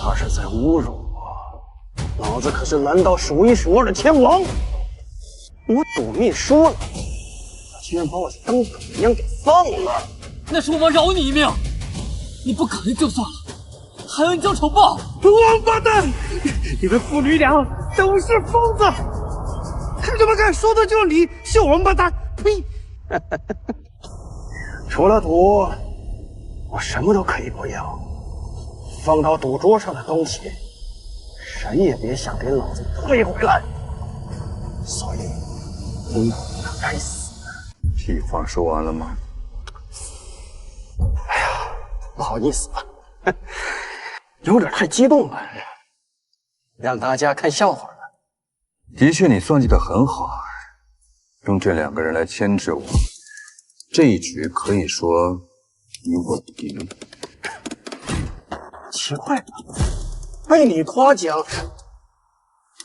他是在侮辱我。老子可是蓝道数1数2的天王，我赌命输了，他居然把我当狗一样给放了。那是我们饶你一命，你不可能就算了，还恩将仇报！王八蛋！你们父女俩都是疯子！看这么敢说的就是你，小王八蛋！呸！除了赌，我什么都可以不要。放到赌桌上的东西，谁也别想给老子退回来。所以，你该死！屁话说完了吗？哎呀，不好意思啊，有点太激动了，让大家看笑话了。的确，你算计得很好，用这2个人来牵制我，这一局可以说以我赢。奇怪了，被你夸奖，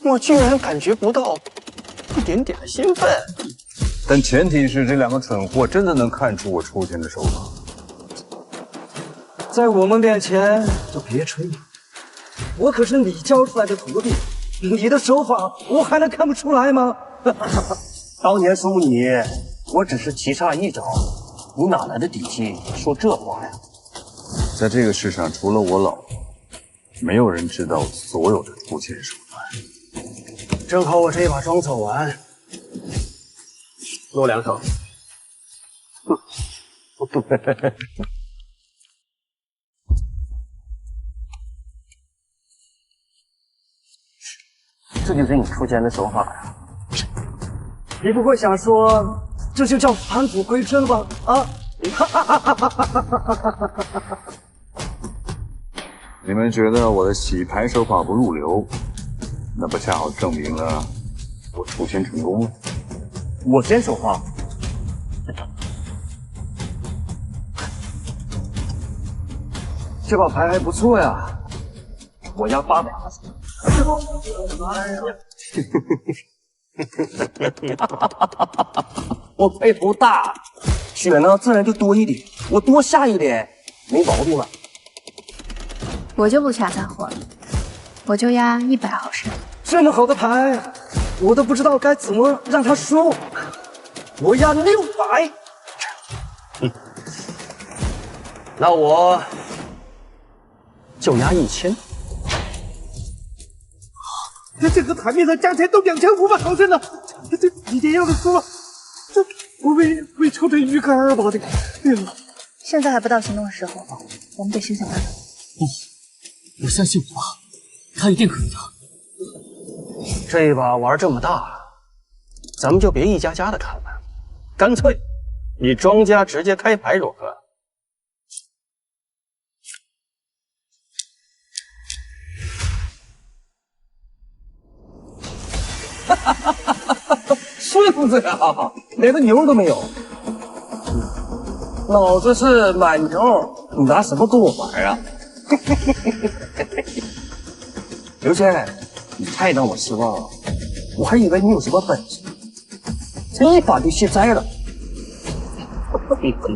我居然感觉不到一点点的兴奋。但前提是这2个蠢货真的能看出我出签的手法。在我们面前就别吹了，我可是你教出来的徒弟，你的手法我还能看不出来吗？当年输你，我只是棋差1招，你哪来的底气说这话呀？在这个世上，除了我老婆，没有人知道我所有的出签手段。正好我这一把装走完，落2手。这就是你出签的手法呀？你不会想说这就叫返璞归真吧？啊！你们觉得我的洗牌手法不入流，那不恰好证明了我出签成功了？我先说话。这把牌还不错呀，我押800毫升。我配头大，血呢自然就多一点，我多下一点没毛病了。我就不掐散货了，我就压100毫升。这么好的牌，我都不知道该怎么让他输。我压600。那我就押1000。这个台面上加起来都2500毫升了，你这样子说，这我为抽成鱼干儿吧的。哎呀，现在还不到行动的时候，我们得想想办法。我相信我爸，他一定可以的。这一把玩这么大，咱们就别一家家的看了，干脆以庄家直接开牌如何？顺子呀，连个牛都没有。老子是满牛，你拿什么跟我玩啊？刘谦，你太让我失望了，我还以为你有什么本事，这一把就卸灾了。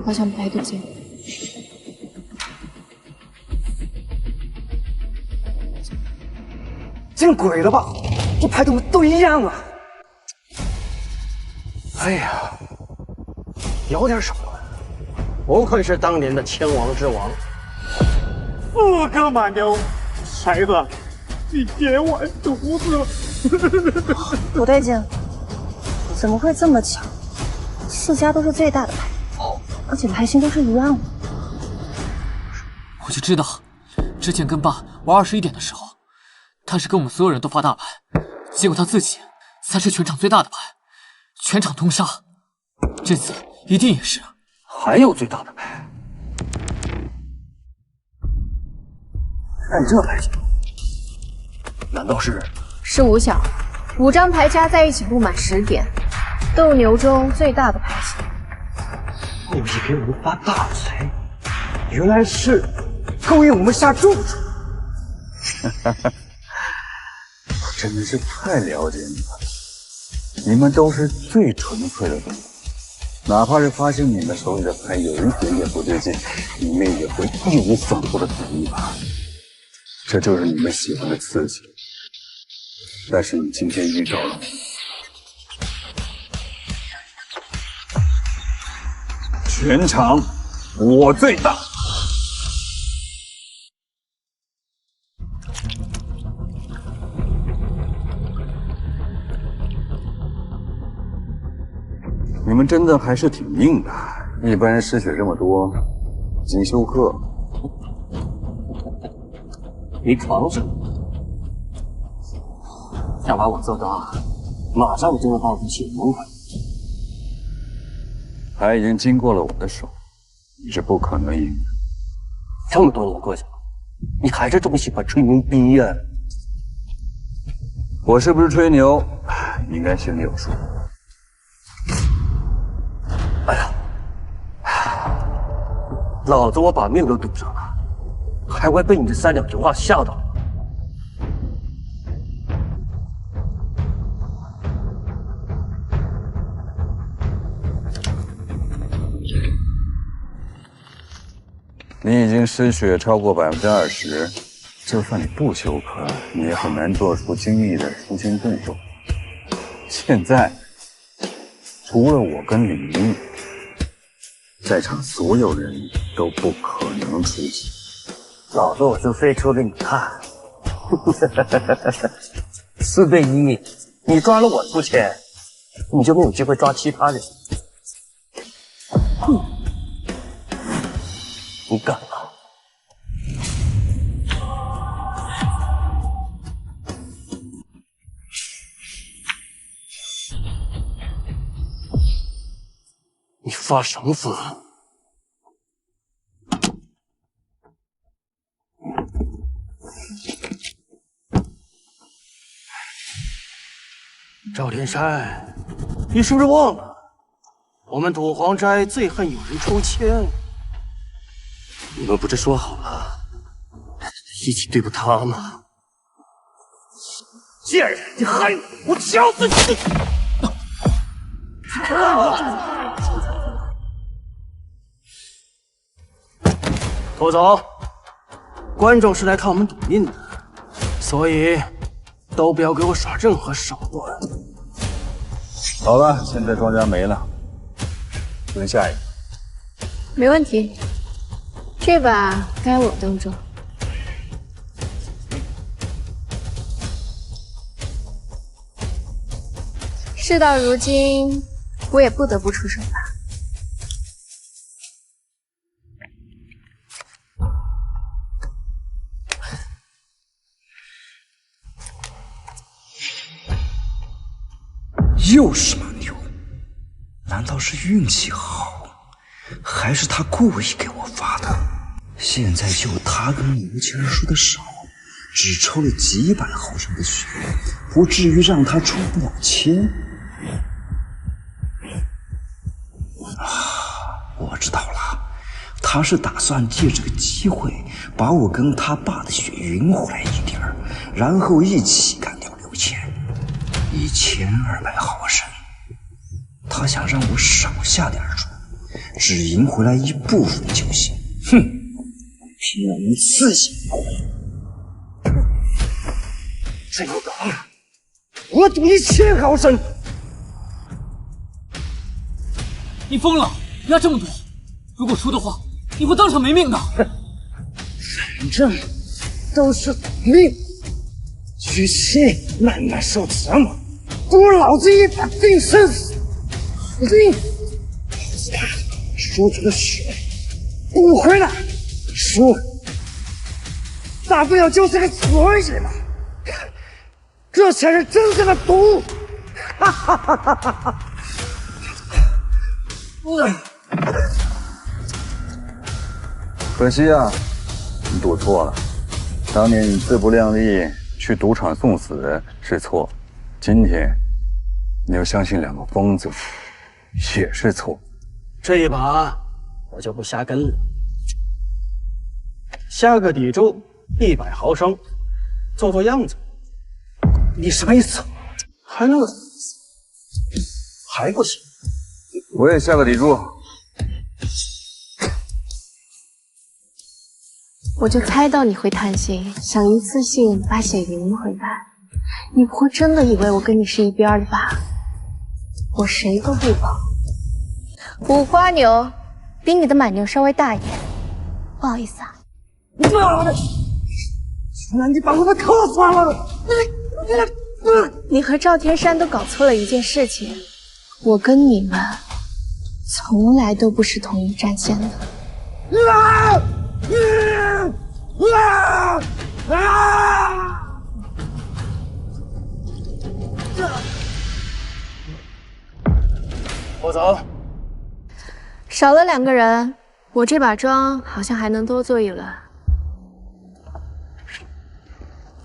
好像白对劲。见鬼了吧？这牌都一样啊！哎呀，有点手段，不愧是当年的千王之王。4个满牛，孩子，你别完犊子了！不对劲，怎么会这么巧？4家都是最大的牌，而且牌型都是一样的。我就知道，之前跟爸玩21点的时候，他是跟我们所有人都发大牌，结果他自己才是全场最大的牌，全场通杀。这次一定也是。还有最大的牌，看这牌型，难道是15小，5张牌加在一起不满10点，斗牛中最大的牌型。我以为我们发大财，原来是勾引我们下注注。我真的是太了解你了，你们都是最纯粹的东西，哪怕是发现你们手里的牌有一点点不对劲，你们也会义无反顾的赌一把，这就是你们喜欢的刺激。但是你今天遇到了全场我最大。你们真的还是挺硬的，一般人失血这么多，精休克。你狂什么？要把我做大，马上就会把我血蒙回来。牌已经经过了我的手，你是不可能赢的。这么多年过去了，你还是这么喜欢吹牛逼呀？我是不是吹牛，你应该心里有数。哎呀，老子我把命都赌上了，还会被你这3两句话吓到？你已经失血超过20%，就算你不休克，你也很难做出精密的出拳动作。现在，除了我跟李明，在场所有人都不可能出击。老子我就非出给你看！4对1，你抓了我出钱，你就没有机会抓其他人。哼！你敢吗？你发什么疯？赵天山，你是不是忘了，我们赌皇斋最恨有人抽签？你们不是说好了一起对付他吗？贱人，你害我，我敲死你！拖走！观众是来看我们赌命的，所以都不要给我耍任何手段。好了，现在庄家没了，轮下一个。没问题，这把该我登庄。事到如今，我也不得不出手吧。又是蛮牛，难道是运气好，还是他故意给我发的？现在就他跟刘谦输的少，只抽了几百毫升的血，不至于让他出不了千。我知道了，他是打算借这个机会把我跟他爸的血匀回来一点儿，然后一起干掉刘谦。1200毫升，他想让我少下点注，只赢回来一部分就行。哼，骗一次行。这个我赌1000毫升。你疯了！压这么多，如果输的话，你会当场没命的。反正都是命，与其慢慢受折磨，不如老子一把定生死。定，老子大输出的血补回来，输大不了就是个死而已嘛，这才是真正的赌。哈哈哈哈哈哈！可惜啊，你赌错了。当年你自不量力去赌场送死是错，今天你又相信2个疯子也是错。这一把我就不瞎跟了，下个底注100毫升，做做样子。你什么意思？还能还不行？我也下个底注。我就猜到你会贪心，想一次性把血匀回来。你不会真的以为我跟你是一边的吧？我谁都不保。五花牛比你的满牛稍微大一点，不好意思啊。原来你把我的头算了！你和赵天山都搞错了一件事情，我跟你们从来都不是同一战线的。我走。少了2个人，我这把庄好像还能多做一轮。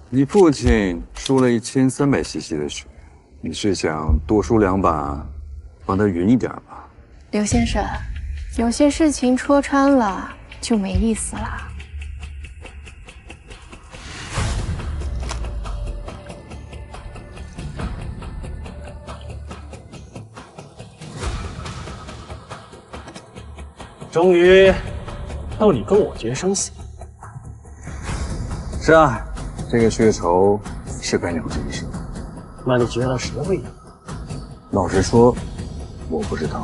你父亲输了1300cc 的血，你是想多输2把，帮他匀一点吧？刘先生，有些事情戳穿了就没意思了。终于到你跟我决生死。是啊，这个血仇是该了这一生。那你觉得谁会赢？老实说，我不知道。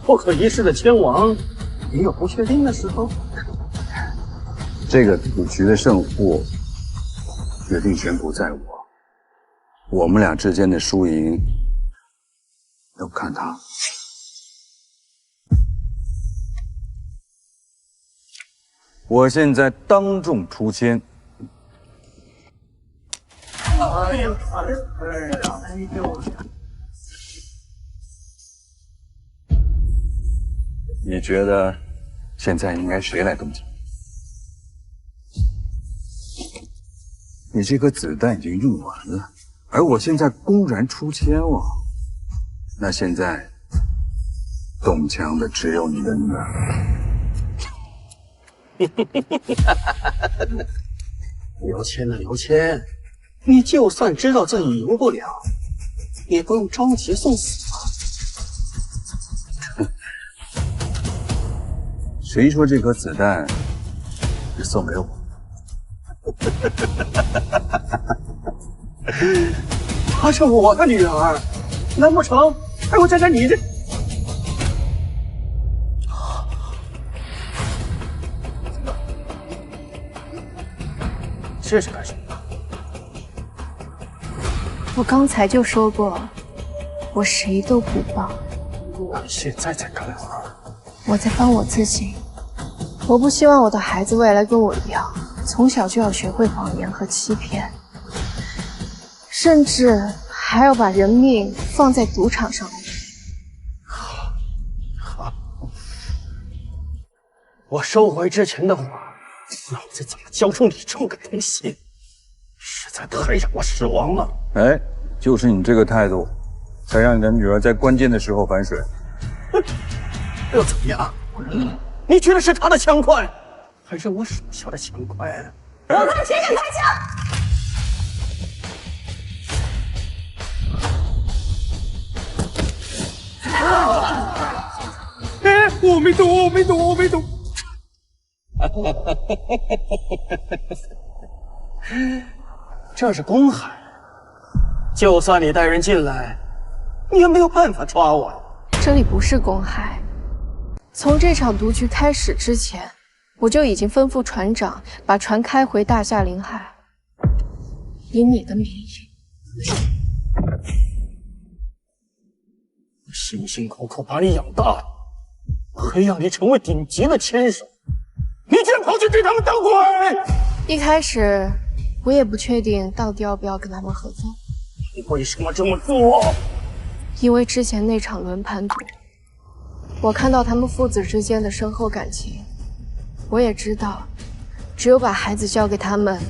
不可一世的千王也有不确定的时候。这个赌局的胜负决定权不在我，我们俩之间的输赢要看他。我现在当众出千。你觉得现在应该谁来动手？你这颗子弹已经用完了，而我现在公然出千王，那现在动枪的只有你的女儿。刘谦啊，刘谦，你就算知道自己赢不了，也不用着急送死啊。谁说这颗子弹是送给我？她是我的女儿，难不成还会站在你这？这是干什么？我刚才就说过，我谁都不帮。你现在在干嘛？我在帮我自己。我不希望我的孩子未来跟我一样，从小就要学会谎言和欺骗，甚至还要把人命放在赌场上面。好，我收回之前的话，老子怎么教出你这么个东西？实在太让我失望了。哎，就是你这个态度，才让你的女儿在关键的时候反水。又怎么样？你觉得是他的枪快，还是我手下的枪快？我看谁敢开枪！哎，我没懂，我没懂，我没懂。这是公海，就算你带人进来，你也没有办法抓我呀。这里不是公海。从这场赌局开始之前，我就已经吩咐船长把船开回大夏临海，以你的名义。辛辛苦苦把你养大，培养你成为顶级的枪手，你居然跑去对他们当鬼！一开始我也不确定到底要不要跟他们合作。你为什么这么做？因为之前那场轮盘赌，我看到他们父子之间的深厚感情，我也知道，只有把孩子交给他们，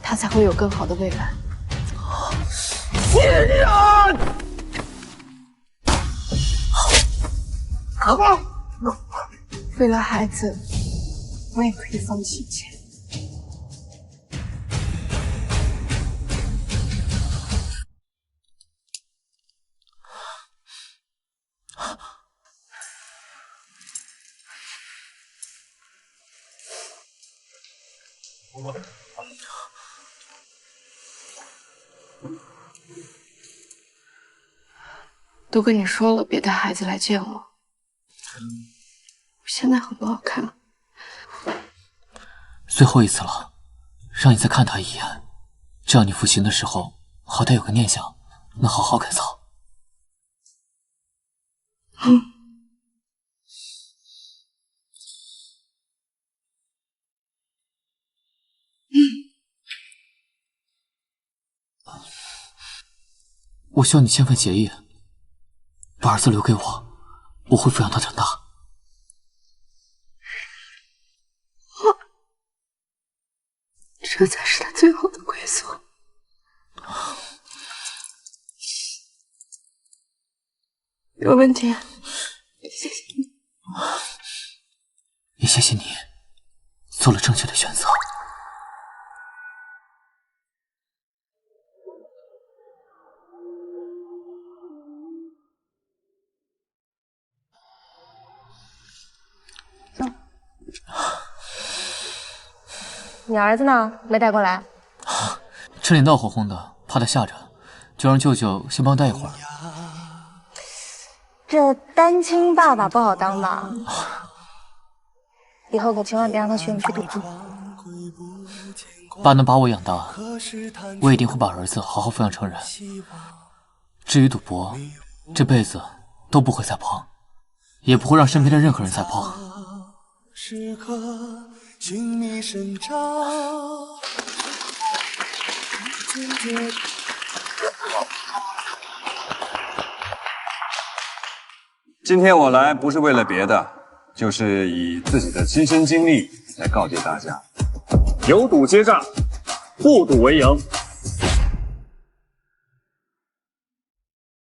他才会有更好的未来。贱人！为了孩子，我也可以放弃一切。都跟你说了，别带孩子来见我。现在好不好看？最后一次了，让你再看他一眼，这样你复习的时候好歹有个念想，能好好改造。我需要你签份协议，把儿子留给我，我会抚养他长大。这才是他最好的归宿。有问题？谢谢你。也谢谢你做了正确的选择。你儿子呢？没带过来？这里闹哄哄的，怕他吓着，就让舅舅先帮带一会儿。这单亲爸爸不好当吧？以后可千万别让他学你去赌博。爸能把我养大，我一定会把儿子好好抚养成人。至于赌博，这辈子都不会再碰，也不会让身边的任何人再碰。请你伸张。今天我来不是为了别的，就是以自己的亲身经历来告诫大家：有赌皆诈，不赌为赢。